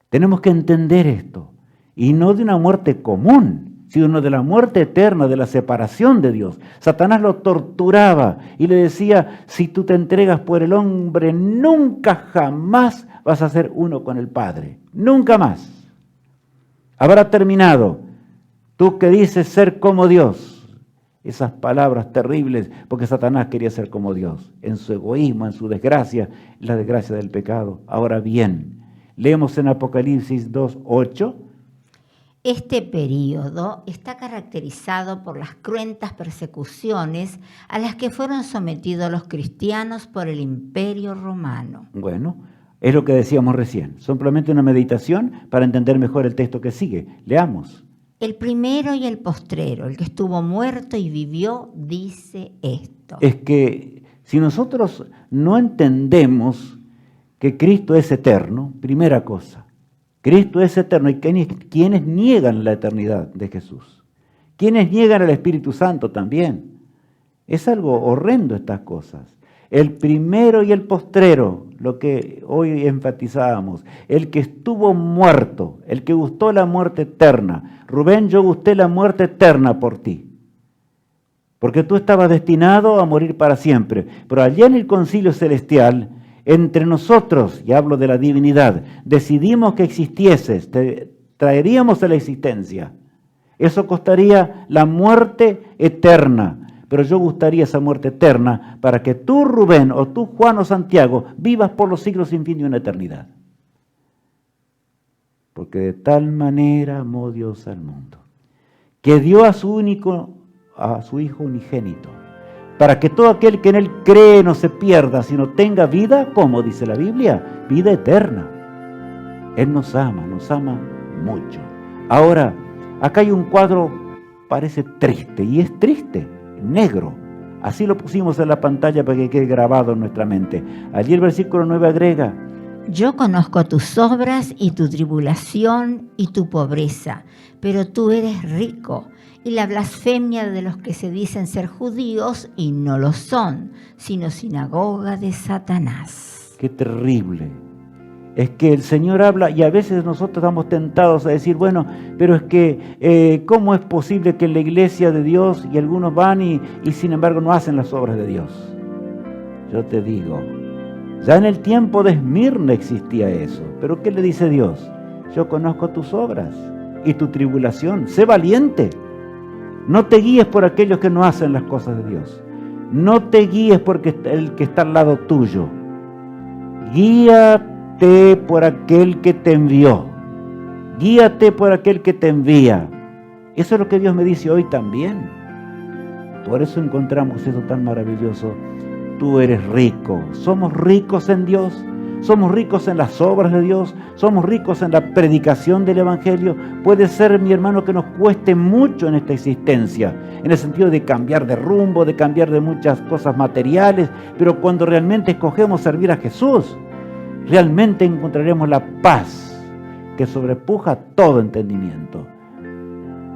[SPEAKER 2] Tenemos que entender esto, y no de una muerte común, sino de la muerte eterna, de la separación de Dios. Satanás lo torturaba y le decía, si tú te entregas por el hombre, nunca jamás vas a ser uno con el Padre, nunca más. Habrá terminado. Tú que dices ser como Dios. Esas palabras terribles, porque Satanás quería ser como Dios, en su egoísmo, en su desgracia, la desgracia del pecado. Ahora bien, leemos en Apocalipsis 2:8.
[SPEAKER 3] Este período está caracterizado por las cruentas persecuciones a las que fueron sometidos los cristianos por el Imperio Romano.
[SPEAKER 2] Bueno, es lo que decíamos recién, simplemente una meditación para entender mejor el texto que sigue. Leamos.
[SPEAKER 3] El primero y el postrero, el que estuvo muerto y vivió, dice esto.
[SPEAKER 2] Es que si nosotros no entendemos que Cristo es eterno, primera cosa, Cristo es eterno, y quienes niegan la eternidad de Jesús, quienes niegan al Espíritu Santo también. Es algo horrendo estas cosas. El primero y el postrero, lo que hoy enfatizábamos, el que estuvo muerto, el que gustó la muerte eterna. Rubén, yo gusté la muerte eterna por ti, porque tú estabas destinado a morir para siempre. Pero allá en el concilio celestial, entre nosotros, y hablo de la divinidad, decidimos que existieses, te traeríamos a la existencia. Eso costaría la muerte eterna. Pero yo gustaría esa muerte eterna para que tú, Rubén, o tú, Juan o Santiago, vivas por los siglos sin fin de una eternidad. Porque de tal manera amó Dios al mundo, que dio a su Hijo unigénito, para que todo aquel que en Él cree no se pierda, sino tenga vida, como dice la Biblia, vida eterna. Él nos ama mucho. Ahora, acá hay un cuadro, parece triste, y es triste. Negro. Así lo pusimos en la pantalla para que quede grabado en nuestra mente. Allí el versículo 9 agrega:
[SPEAKER 3] yo conozco tus obras y tu tribulación y tu pobreza, pero tú eres rico, y la blasfemia de los que se dicen ser judíos y no lo son, sino sinagoga de Satanás.
[SPEAKER 2] Qué terrible. Es que el Señor habla y a veces nosotros estamos tentados a decir, bueno, pero es que ¿cómo es posible que en la iglesia de Dios y algunos van y sin embargo no hacen las obras de Dios? Yo te digo, ya en el tiempo de Esmirna existía eso, pero ¿qué le dice Dios? Yo conozco tus obras y tu tribulación, sé valiente. No te guíes por aquellos que no hacen las cosas de Dios. No te guíes por el que está al lado tuyo. Guíate por aquel que te envió. Guíate por aquel que te envía. Eso es lo que Dios me dice hoy también. Por eso encontramos eso tan maravilloso. Tú eres rico. Somos ricos en Dios. Somos ricos en las obras de Dios. Somos ricos en la predicación del Evangelio. Puede ser, mi hermano, que nos cueste mucho en esta existencia. en el sentido de cambiar de rumbo, de cambiar de muchas cosas materiales, pero cuando realmente escogemos servir a Jesús, realmente encontraremos la paz que sobrepuja todo entendimiento.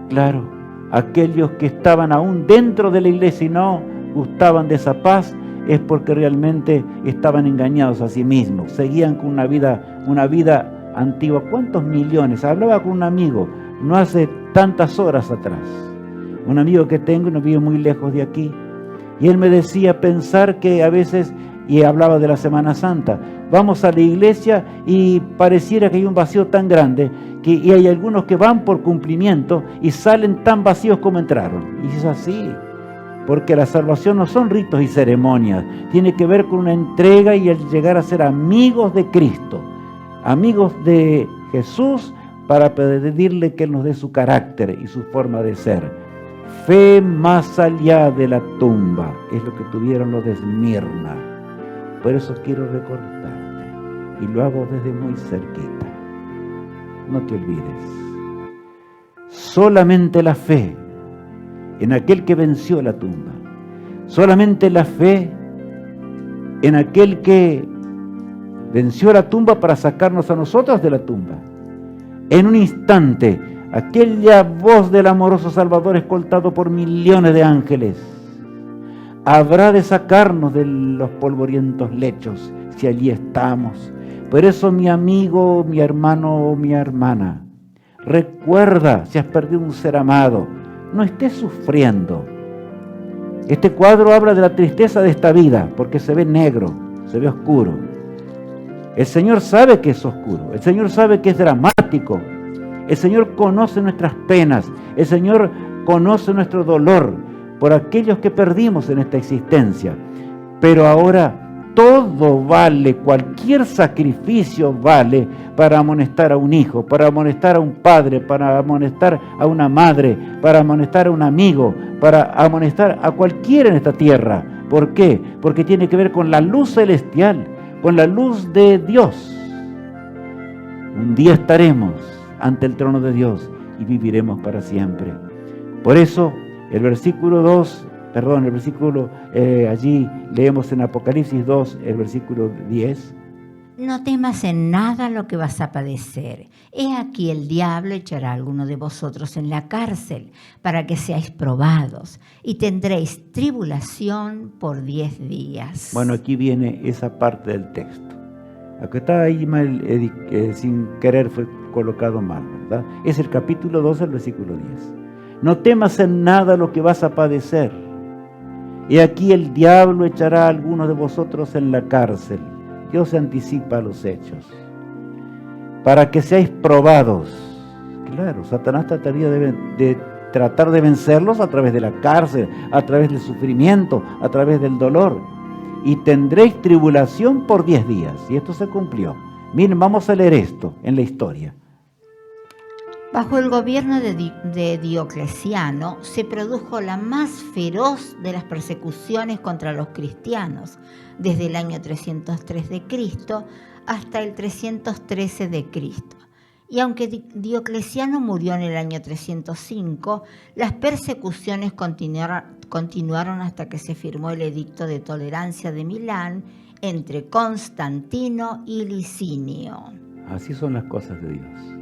[SPEAKER 2] Claro, aquellos que estaban aún dentro de la iglesia y no gustaban de esa paz, es porque realmente estaban engañados a sí mismos, seguían con una vida antigua. ¿Cuántos millones? Hablaba con un amigo, no hace tantas horas atrás, un amigo que tengo, no vive muy lejos de aquí, y él me decía pensar que a veces, y hablaba de la Semana Santa, vamos a la iglesia y pareciera que hay un vacío tan grande, y hay algunos que van por cumplimiento y salen tan vacíos como entraron. Y es así, porque la salvación no son ritos y ceremonias, tiene que ver con una entrega y el llegar a ser amigos de Cristo, amigos de Jesús, para pedirle que Él nos dé su carácter y su forma de ser. Fe más allá de la tumba, es lo que tuvieron los de Esmirna. Por eso quiero recordarte, y lo hago desde muy cerquita. No te olvides, solamente la fe en aquel que venció la tumba, solamente la fe en aquel que venció la tumba para sacarnos a nosotros de la tumba. En un instante, aquella voz del amoroso Salvador escoltado por millones de ángeles habrá de sacarnos de los polvorientos lechos si allí estamos. Por eso, mi amigo, mi hermano o mi hermana, recuerda, si has perdido un ser amado, no estés sufriendo. Este cuadro habla de la tristeza de esta vida, porque se ve negro, se ve oscuro. El Señor sabe que es oscuro, el Señor sabe que es dramático, el Señor conoce nuestras penas, el Señor conoce nuestro dolor por aquellos que perdimos en esta existencia. Pero ahora todo vale, cualquier sacrificio vale para amonestar a un hijo, para amonestar a un padre, para amonestar a una madre, para amonestar a un amigo, para amonestar a cualquiera en esta tierra. ¿Por qué? Porque tiene que ver con la luz celestial, con la luz de Dios. Un día estaremos ante el trono de Dios y viviremos para siempre. Por eso, el versículo allí leemos en Apocalipsis 2, el versículo 10.
[SPEAKER 3] No temas en nada lo que vas a padecer. He aquí el diablo echará a alguno de vosotros en la cárcel para que seáis probados y tendréis tribulación por 10 días.
[SPEAKER 2] Bueno, aquí viene esa parte del texto. Acá está ahí mal, sin querer fue colocado mal, ¿verdad? Es el capítulo 12, el versículo 10. No temas en nada lo que vas a padecer. He aquí el diablo echará a algunos de vosotros en la cárcel. Dios se anticipa a los hechos. Para que seáis probados. Claro, Satanás trataría de tratar de vencerlos a través de la cárcel, a través del sufrimiento, a través del dolor. Y tendréis tribulación por 10 días. Y esto se cumplió. Miren, vamos a leer esto en la historia.
[SPEAKER 3] Bajo el gobierno de Diocleciano se produjo la más feroz de las persecuciones contra los cristianos, desde el año 303 de Cristo hasta el 313 de Cristo. Y aunque Diocleciano murió en el año 305, las persecuciones continuaron hasta que se firmó el Edicto de Tolerancia de Milán entre Constantino y Licinio.
[SPEAKER 2] Así son las cosas de Dios.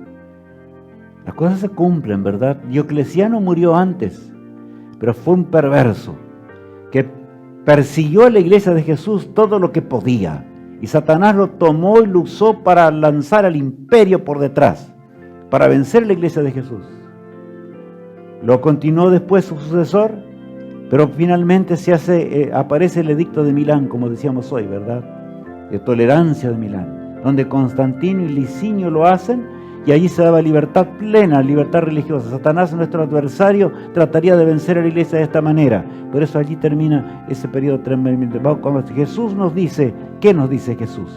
[SPEAKER 2] Las cosas se cumplen, ¿verdad? Diocleciano murió antes, pero fue un perverso que persiguió a la iglesia de Jesús todo lo que podía. Y Satanás lo tomó y lo usó para lanzar al imperio por detrás, para vencer la iglesia de Jesús. Lo continuó después su sucesor, pero finalmente aparece el edicto de Milán, como decíamos hoy, ¿verdad? De tolerancia de Milán, donde Constantino y Licinio lo hacen. Y allí se daba libertad plena, libertad religiosa. Satanás, nuestro adversario, trataría de vencer a la iglesia de esta manera. Por eso allí termina ese periodo tremendo. Cuando Jesús nos dice, ¿qué nos dice Jesús?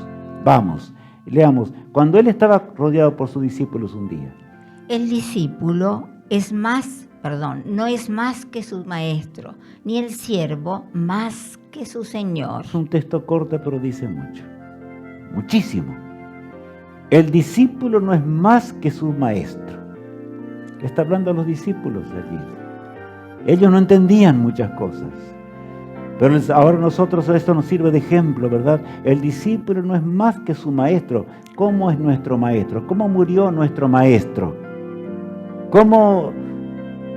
[SPEAKER 2] Vamos, leamos. Cuando Él estaba rodeado por sus discípulos un día.
[SPEAKER 3] El discípulo no es más que su maestro, ni el siervo más que su señor.
[SPEAKER 2] Es un texto corto, pero dice mucho. Muchísimo. El discípulo no es más que su maestro. Le está hablando a los discípulos allí. Ellos no entendían muchas cosas. Pero ahora nosotros esto nos sirve de ejemplo, ¿verdad? El discípulo no es más que su maestro. ¿Cómo es nuestro maestro? ¿Cómo murió nuestro maestro?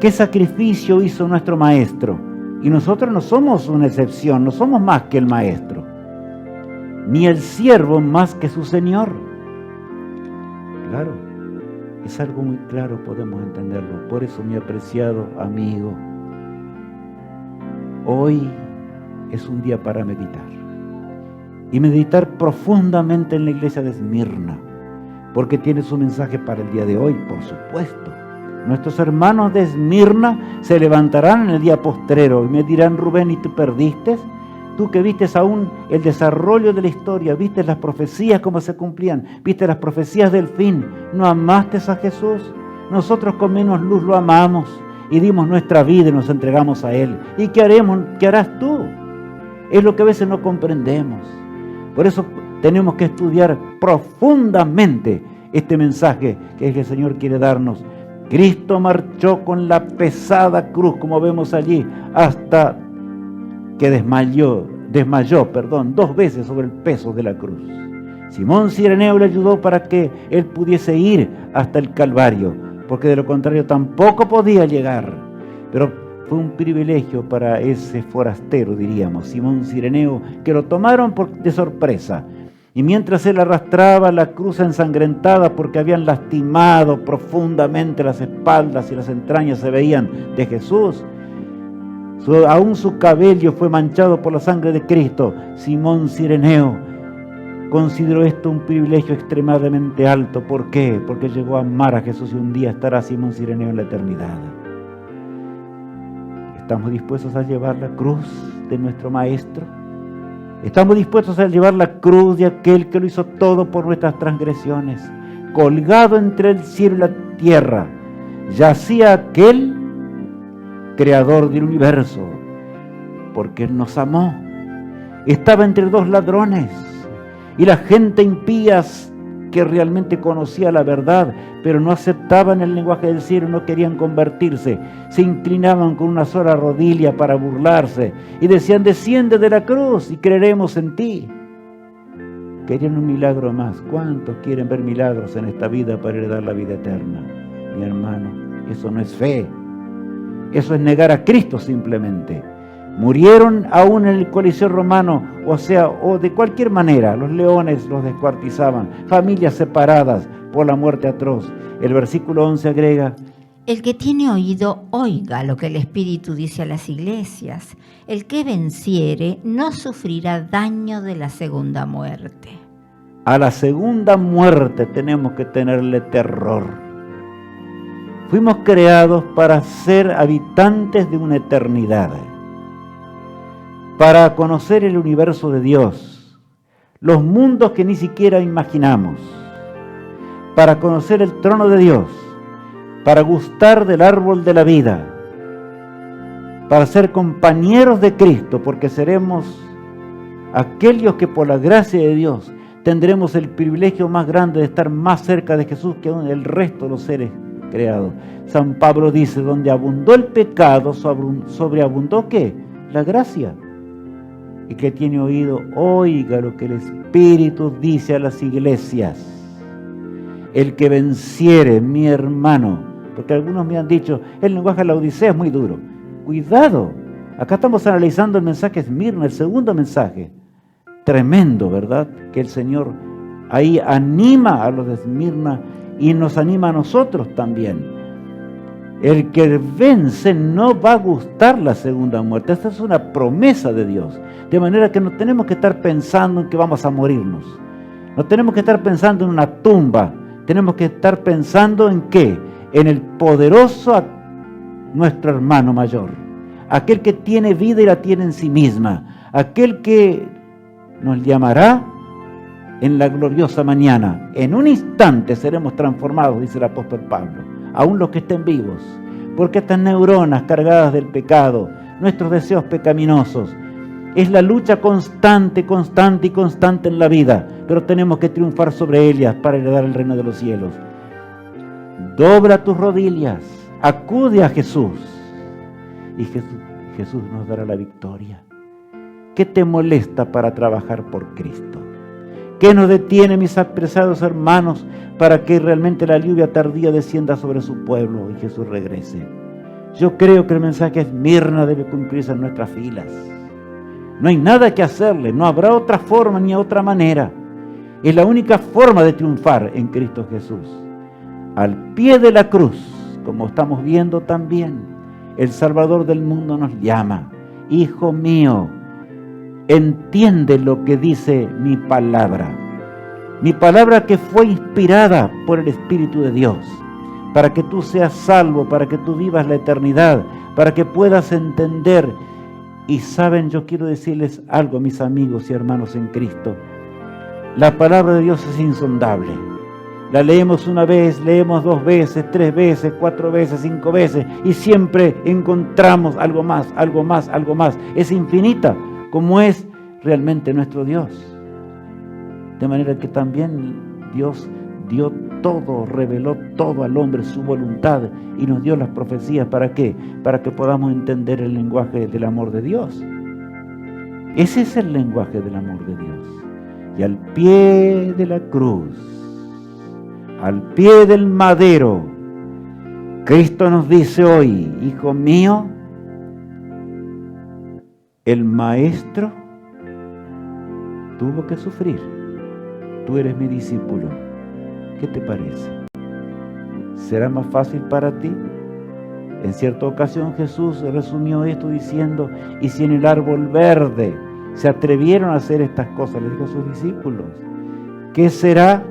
[SPEAKER 2] ¿Qué sacrificio hizo nuestro maestro? Y nosotros no somos una excepción, no somos más que el maestro. Ni el siervo más que su señor. Claro, es algo muy claro, podemos entenderlo. Por eso, mi apreciado amigo, hoy es un día para meditar. Y meditar profundamente en la iglesia de Esmirna, porque tiene su mensaje para el día de hoy, por supuesto. Nuestros hermanos de Esmirna se levantarán en el día postrero y me dirán: Rubén, ¿y tú perdiste? Tú que vistes aún el desarrollo de la historia, viste las profecías cómo se cumplían, viste las profecías del fin, ¿no amaste a Jesús? Nosotros con menos luz lo amamos y dimos nuestra vida y nos entregamos a Él. ¿Y qué haremos? ¿Qué harás tú? Es lo que a veces no comprendemos. Por eso tenemos que estudiar profundamente este mensaje que el Señor quiere darnos. Cristo marchó con la pesada cruz, como vemos allí, hasta que desmayó 2 veces sobre el peso de la cruz. Simón Cireneo le ayudó para que él pudiese ir hasta el Calvario, porque de lo contrario tampoco podía llegar. Pero fue un privilegio para ese forastero, diríamos, Simón Cireneo, que lo tomaron de sorpresa. Y mientras él arrastraba la cruz ensangrentada porque habían lastimado profundamente las espaldas y las entrañas se veían de Jesús, aún su cabello fue manchado por la sangre de Cristo, Simón Cireneo consideró esto un privilegio extremadamente alto. ¿Por qué? Porque llegó a amar a Jesús y un día estará Simón Cireneo en la eternidad. ¿Estamos dispuestos a llevar la cruz de nuestro Maestro? ¿Estamos dispuestos a llevar la cruz de aquel que lo hizo todo por nuestras transgresiones? Colgado entre el cielo y la tierra, yacía aquel creador del universo, porque Él nos amó. Estaba entre 2 ladrones, y la gente impía que realmente conocía la verdad, pero no aceptaban el lenguaje del cielo, no querían convertirse, se inclinaban con una sola rodilla para burlarse, y decían: desciende de la cruz y creeremos en ti. Querían un milagro más. ¿Cuántos quieren ver milagros en esta vida para heredar la vida eterna? Mi hermano, eso no es fe. Eso es negar a Cristo simplemente. Murieron aún en el Coliseo romano, o de cualquier manera. Los leones los descuartizaban, familias separadas por la muerte atroz. El versículo 11 agrega:
[SPEAKER 3] el que tiene oído, oiga lo que el Espíritu dice a las iglesias. El que venciere no sufrirá daño de la segunda muerte.
[SPEAKER 2] A la segunda muerte tenemos que tenerle terror. Fuimos creados para ser habitantes de una eternidad, para conocer el universo de Dios, los mundos que ni siquiera imaginamos, para conocer el trono de Dios, para gustar del árbol de la vida, para ser compañeros de Cristo, porque seremos aquellos que por la gracia de Dios tendremos el privilegio más grande de estar más cerca de Jesús que el resto de los seres creados. San Pablo dice: donde abundó el pecado, sobreabundó ¿qué? La gracia. Y que tiene oído, oiga lo que el Espíritu dice a las iglesias. El que venciere, mi hermano, porque algunos me han dicho, el lenguaje de la Odisea es muy duro. Cuidado, acá estamos analizando el mensaje Esmirna, el segundo mensaje. Tremendo, ¿verdad? Que el Señor ahí anima a los de Esmirna y nos anima a nosotros también. El que vence no va a gustar la segunda muerte. Esta es una promesa de Dios. De manera que no tenemos que estar pensando en que vamos a morirnos. No tenemos que estar pensando en una tumba. Tenemos que estar pensando en ¿qué? En el poderoso, nuestro hermano mayor. Aquel que tiene vida y la tiene en sí misma. Aquel que nos llamará en la gloriosa mañana. En un instante seremos transformados, dice el apóstol Pablo. Aún los que estén vivos, porque estas neuronas cargadas del pecado, nuestros deseos pecaminosos, es la lucha constante en la vida, pero tenemos que triunfar sobre ellas para heredar el reino de los cielos. Dobla tus rodillas, acude a Jesús y Jesús nos dará la victoria. ¿Qué te molesta para trabajar por Cristo? ¿Qué nos detiene, mis apreciados hermanos, para que realmente la lluvia tardía descienda sobre su pueblo y Jesús regrese? Yo creo que el mensaje de Esmirna debe cumplirse en nuestras filas. No hay nada que hacerle, no habrá otra forma ni otra manera. Es la única forma de triunfar en Cristo Jesús. Al pie de la cruz, como estamos viendo también, el Salvador del mundo nos llama. Hijo mío, entiende lo que dice mi palabra que fue inspirada por el Espíritu de Dios, para que tú seas salvo, para que tú vivas la eternidad, para que puedas entender. Y saben, yo quiero decirles algo, mis amigos y hermanos en Cristo. La palabra de Dios es insondable. La leemos una vez, leemos 2 veces, 3 veces, 4 veces, 5 veces, y siempre encontramos algo más, algo más, algo más. Es infinita, como es realmente nuestro Dios. De manera que también Dios dio todo, reveló todo al hombre, su voluntad, y nos dio las profecías. ¿Para qué? Para que podamos entender el lenguaje del amor de Dios. Ese es el lenguaje del amor de Dios. Y al pie de la cruz, al pie del madero, Cristo nos dice hoy: hijo mío, el maestro tuvo que sufrir. Tú eres mi discípulo. ¿Qué te parece? ¿Será más fácil para ti? En cierta ocasión Jesús resumió esto diciendo: y si en el árbol verde se atrevieron a hacer estas cosas, le dijo a sus discípulos, ¿qué será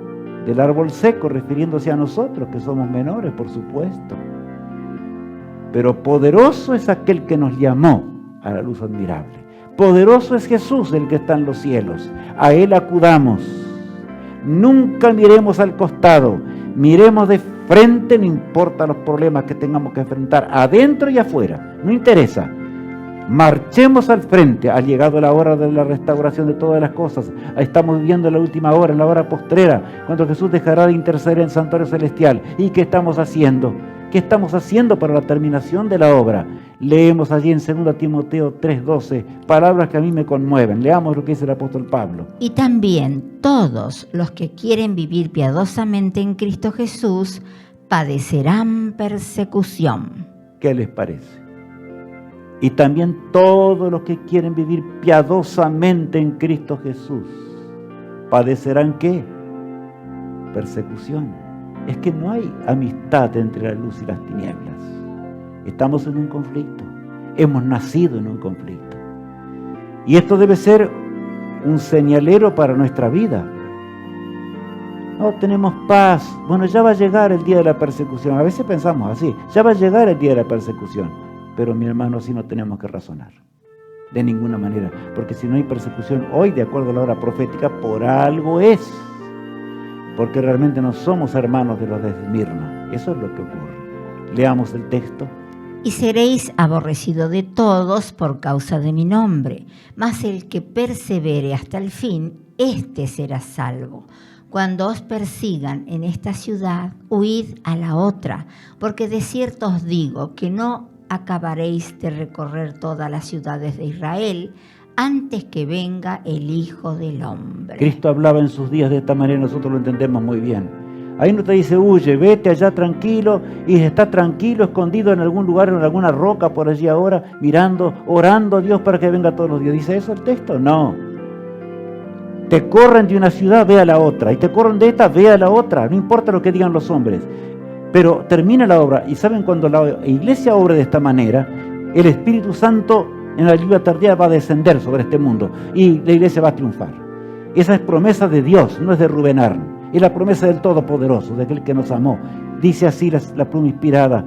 [SPEAKER 2] del árbol seco? Refiriéndose a nosotros, que somos menores, por supuesto. Pero poderoso es aquel que nos llamó a la luz admirable. Poderoso es Jesús, el que está en los cielos. A Él acudamos. Nunca miremos al costado, miremos de frente, no importa los problemas que tengamos que enfrentar, adentro y afuera, no interesa. Marchemos al frente. Ha llegado la hora de la restauración de todas las cosas. Estamos viviendo la última hora, en la hora postrera, cuando Jesús dejará de interceder en el santuario celestial. ¿Y qué estamos haciendo? ¿Qué estamos haciendo para la terminación de la obra? Leemos allí en 2 Timoteo 3:12, palabras que a mí me conmueven. Leamos lo que dice el apóstol Pablo.
[SPEAKER 3] Y también todos los que quieren vivir piadosamente en Cristo Jesús padecerán persecución.
[SPEAKER 2] ¿Qué les parece? Y también todos los que quieren vivir piadosamente en Cristo Jesús padecerán ¿qué? Persecución. Es que no hay amistad entre la luz y las tinieblas. Estamos en un conflicto. Hemos nacido en un conflicto. Y esto debe ser un señalero para nuestra vida. No tenemos paz. Bueno, ya va a llegar el día de la persecución. A veces pensamos así. Ya va a llegar el día de la persecución. Pero mi hermano, así no tenemos que razonar. De ninguna manera. Porque si no hay persecución hoy, de acuerdo a la hora profética, por algo es. Porque realmente no somos hermanos de los de Esmirna. Eso es lo que ocurre. Leamos el texto.
[SPEAKER 3] Y seréis aborrecidos de todos por causa de mi nombre, mas el que persevere hasta el fin, éste será salvo. Cuando os persigan en esta ciudad, huid a la otra, porque de cierto os digo que no acabaréis de recorrer todas las ciudades de Israel antes que venga el Hijo del Hombre.
[SPEAKER 2] Cristo hablaba en sus días de esta manera, nosotros lo entendemos muy bien. Ahí no te dice, huye, vete allá tranquilo, y está tranquilo, escondido en algún lugar, en alguna roca por allí ahora, mirando, orando a Dios para que venga todos los días. ¿Dice eso el texto? No. Te corren de una ciudad, ve a la otra, y te corren de esta, ve a la otra, no importa lo que digan los hombres. Pero termina la obra, y saben, cuando la iglesia obra de esta manera, el Espíritu Santo en la lluvia tardía va a descender sobre este mundo, y la iglesia va a triunfar. Esa es promesa de Dios, no es de Rubén Arn. Es la promesa del Todopoderoso, de aquel que nos amó. Dice así la pluma inspirada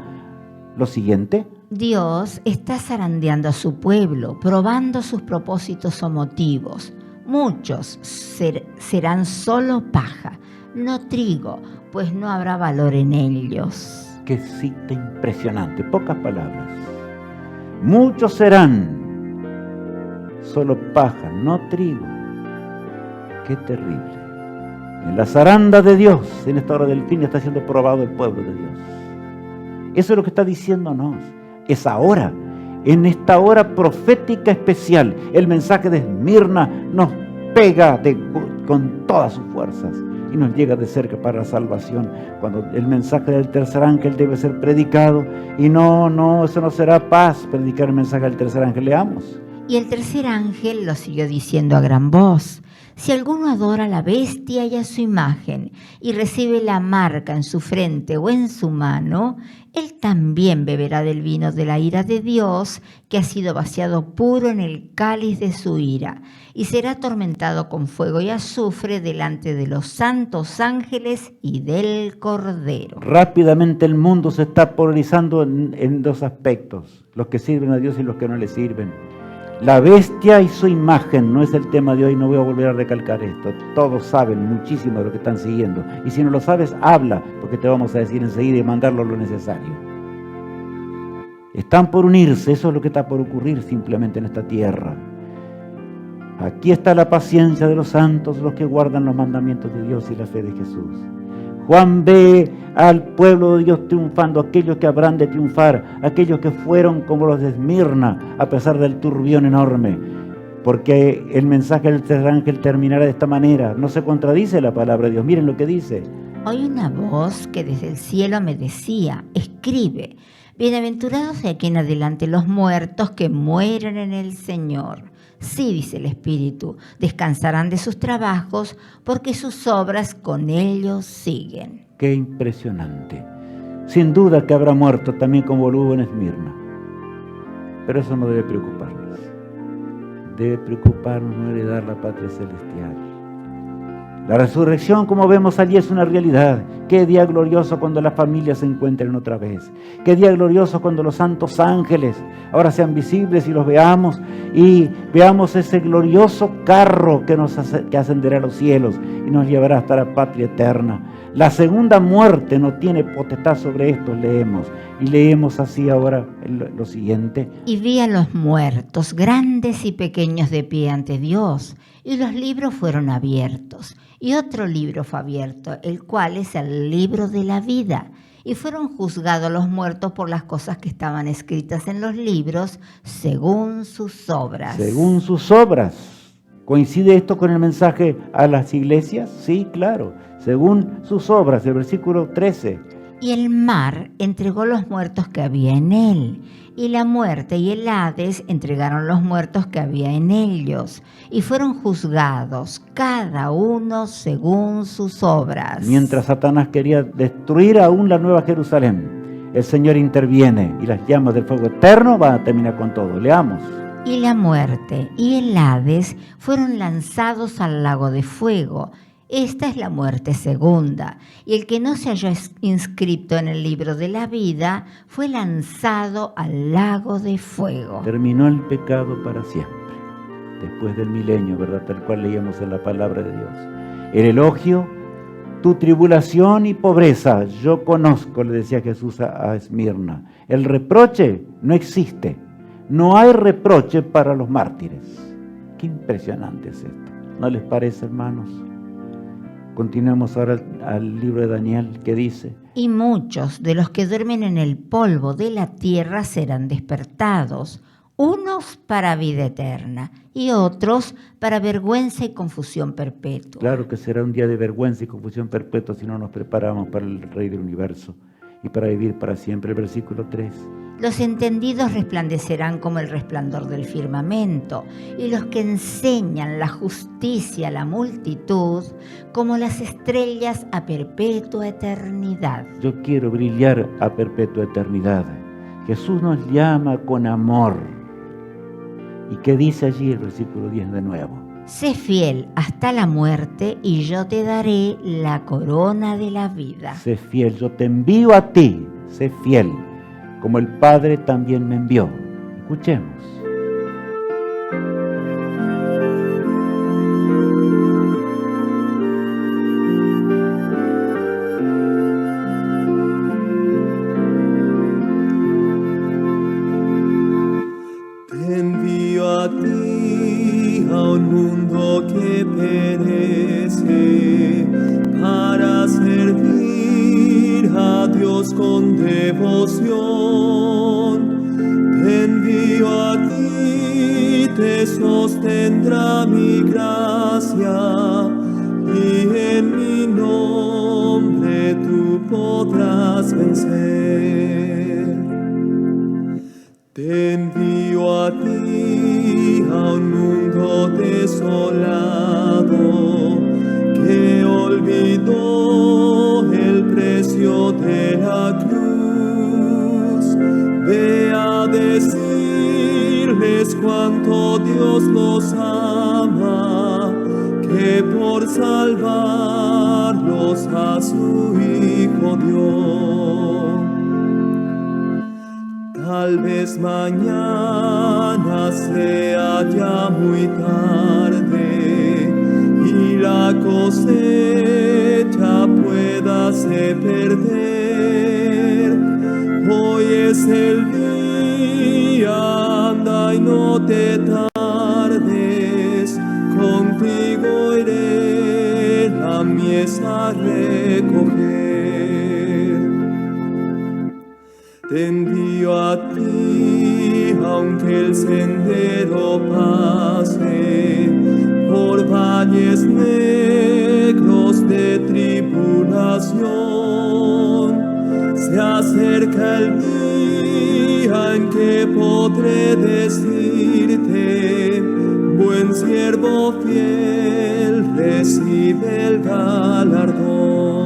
[SPEAKER 2] lo siguiente.
[SPEAKER 3] Dios está zarandeando a su pueblo, probando sus propósitos o motivos. Muchos serán solo paja, no trigo, pues no habrá valor en ellos.
[SPEAKER 2] Qué cita impresionante, pocas palabras. Muchos serán solo paja, no trigo. Qué terrible. En la zaranda de Dios, en esta hora del fin, está siendo probado el pueblo de Dios. Eso es lo que está diciéndonos. Es ahora. en esta hora profética especial, el mensaje de Esmirna nos pega con todas sus fuerzas y nos llega de cerca para la salvación. Cuando el mensaje del tercer ángel debe ser predicado, y no, eso no será paz, predicar el mensaje del tercer ángel. Leamos.
[SPEAKER 3] Y el tercer ángel lo siguió diciendo a gran voz: si alguno adora a la bestia y a su imagen, y recibe la marca en su frente o en su mano, él también beberá del vino de la ira de Dios, que ha sido vaciado puro en el cáliz de su ira, y será atormentado con fuego y azufre delante de los santos ángeles y del Cordero.
[SPEAKER 2] Rápidamente el mundo se está polarizando en dos aspectos: los que sirven a Dios y los que no le sirven. La bestia y su imagen no es el tema de hoy, no voy a volver a recalcar esto. Todos saben muchísimo de lo que están siguiendo. Y si no lo sabes, habla, porque te vamos a decir enseguida y mandarlo lo necesario. Están por unirse, eso es lo que está por ocurrir simplemente en esta tierra. Aquí está la paciencia de los santos, los que guardan los mandamientos de Dios y la fe de Jesús. Juan ve al pueblo de Dios triunfando, aquellos que habrán de triunfar, aquellos que fueron como los de Esmirna, a pesar del turbión enorme, porque el mensaje del tercer ángel terminará de esta manera. No se contradice la palabra de Dios. Miren lo que dice.
[SPEAKER 3] Oí una voz que desde el cielo me decía: escribe, bienaventurados de aquí en adelante los muertos que mueren en el Señor. Sí, dice el Espíritu, descansarán de sus trabajos, porque sus obras con ellos siguen.
[SPEAKER 2] Qué impresionante. Sin duda que habrá muerto también como lo hubo en Esmirna. Pero eso no debe preocuparnos. Debe preocuparnos no heredar la patria celestial. La resurrección, como vemos allí, es una realidad. Qué día glorioso cuando las familias se encuentren otra vez. Qué día glorioso cuando los santos ángeles ahora sean visibles y los veamos, y veamos ese glorioso carro que ascenderá a los cielos y nos llevará hasta la patria eterna. La segunda muerte no tiene potestad sobre esto, leemos. Y leemos así ahora lo siguiente.
[SPEAKER 3] Y vi a los muertos, grandes y pequeños, de pie ante Dios, y los libros fueron abiertos. Y otro libro fue abierto, el cual es el libro de la vida. Y fueron juzgados los muertos por las cosas que estaban escritas en los libros, según sus obras.
[SPEAKER 2] Según sus obras. ¿Coincide esto con el mensaje a las iglesias? Sí, claro. Según sus obras, el versículo 13.
[SPEAKER 3] Y el mar entregó los muertos que había en él, y la muerte y el Hades entregaron los muertos que había en ellos, y fueron juzgados, cada uno según sus obras.
[SPEAKER 2] Mientras Satanás quería destruir aún la nueva Jerusalén, el Señor interviene y las llamas del fuego eterno van a terminar con todo. Leamos.
[SPEAKER 3] Y la muerte y el Hades fueron lanzados al lago de fuego. Esta es la muerte segunda, y el que no se halló inscrito en el libro de la vida fue lanzado al lago de fuego.
[SPEAKER 2] Terminó el pecado para siempre, después del milenio, ¿verdad? Tal cual leíamos en la palabra de Dios. El elogio, tu tribulación y pobreza, yo conozco, le decía Jesús a Esmirna. El reproche no existe, no hay reproche para los mártires. Qué impresionante es esto, ¿no les parece, hermanos? Continuemos ahora al libro de Daniel, que dice:
[SPEAKER 3] y muchos de los que duermen en el polvo de la tierra serán despertados, unos para vida eterna y otros para vergüenza y confusión perpetua.
[SPEAKER 2] Claro que será un día de vergüenza y confusión perpetua si no nos preparamos para el Rey del Universo y para vivir para siempre. El versículo 3.
[SPEAKER 3] Los entendidos resplandecerán como el resplandor del firmamento, y los que enseñan la justicia a la multitud, como las estrellas a perpetua eternidad.
[SPEAKER 2] Yo quiero brillar a perpetua eternidad. Jesús nos llama con amor. ¿Y qué dice allí el versículo 10 de nuevo?
[SPEAKER 3] Sé fiel hasta la muerte, y yo te daré la corona de la vida.
[SPEAKER 2] Sé fiel, yo te envío a ti, sé fiel, como el Padre también me envió. Escuchemos.
[SPEAKER 4] Te envío a ti, a un mundo que perece, para servir a Dios con devoción. Te envío te sostendrá mi gracia, y en mi nombre tú podrás vencer. Te envío a ti, a un mundo desolado, que olvidó el precio de la cruz. Ve a decirles cuánto Dios los ama, que por salvarlos a su Hijo dio. Tal vez mañana sea ya muy tarde y la cosecha puédase perder. Hoy es el día, anda y no te tardes, contigo iré la mies a recoger. Te envío a ti, aunque el sendero pase por valles negros de tribulación. Se acerca el día en que podré decirte: buen siervo fiel, recibe el galardón.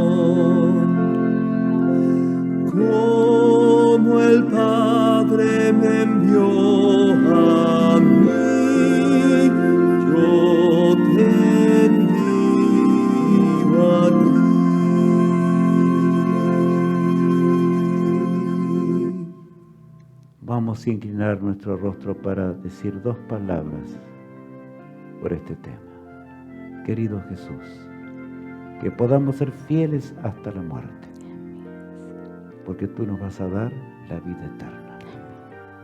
[SPEAKER 4] Como el Padre me envió a mí, yo te envío a ti.
[SPEAKER 2] Vamos a inclinar nuestro rostro para decir 2 palabras por este tema. Querido Jesús, que podamos ser fieles hasta la muerte, porque tú nos vas a dar la vida eterna.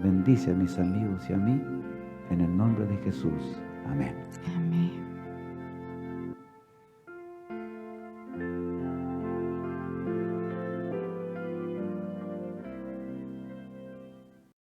[SPEAKER 2] Bendice a mis amigos y a mí, en el nombre de Jesús. Amén.
[SPEAKER 3] Amén.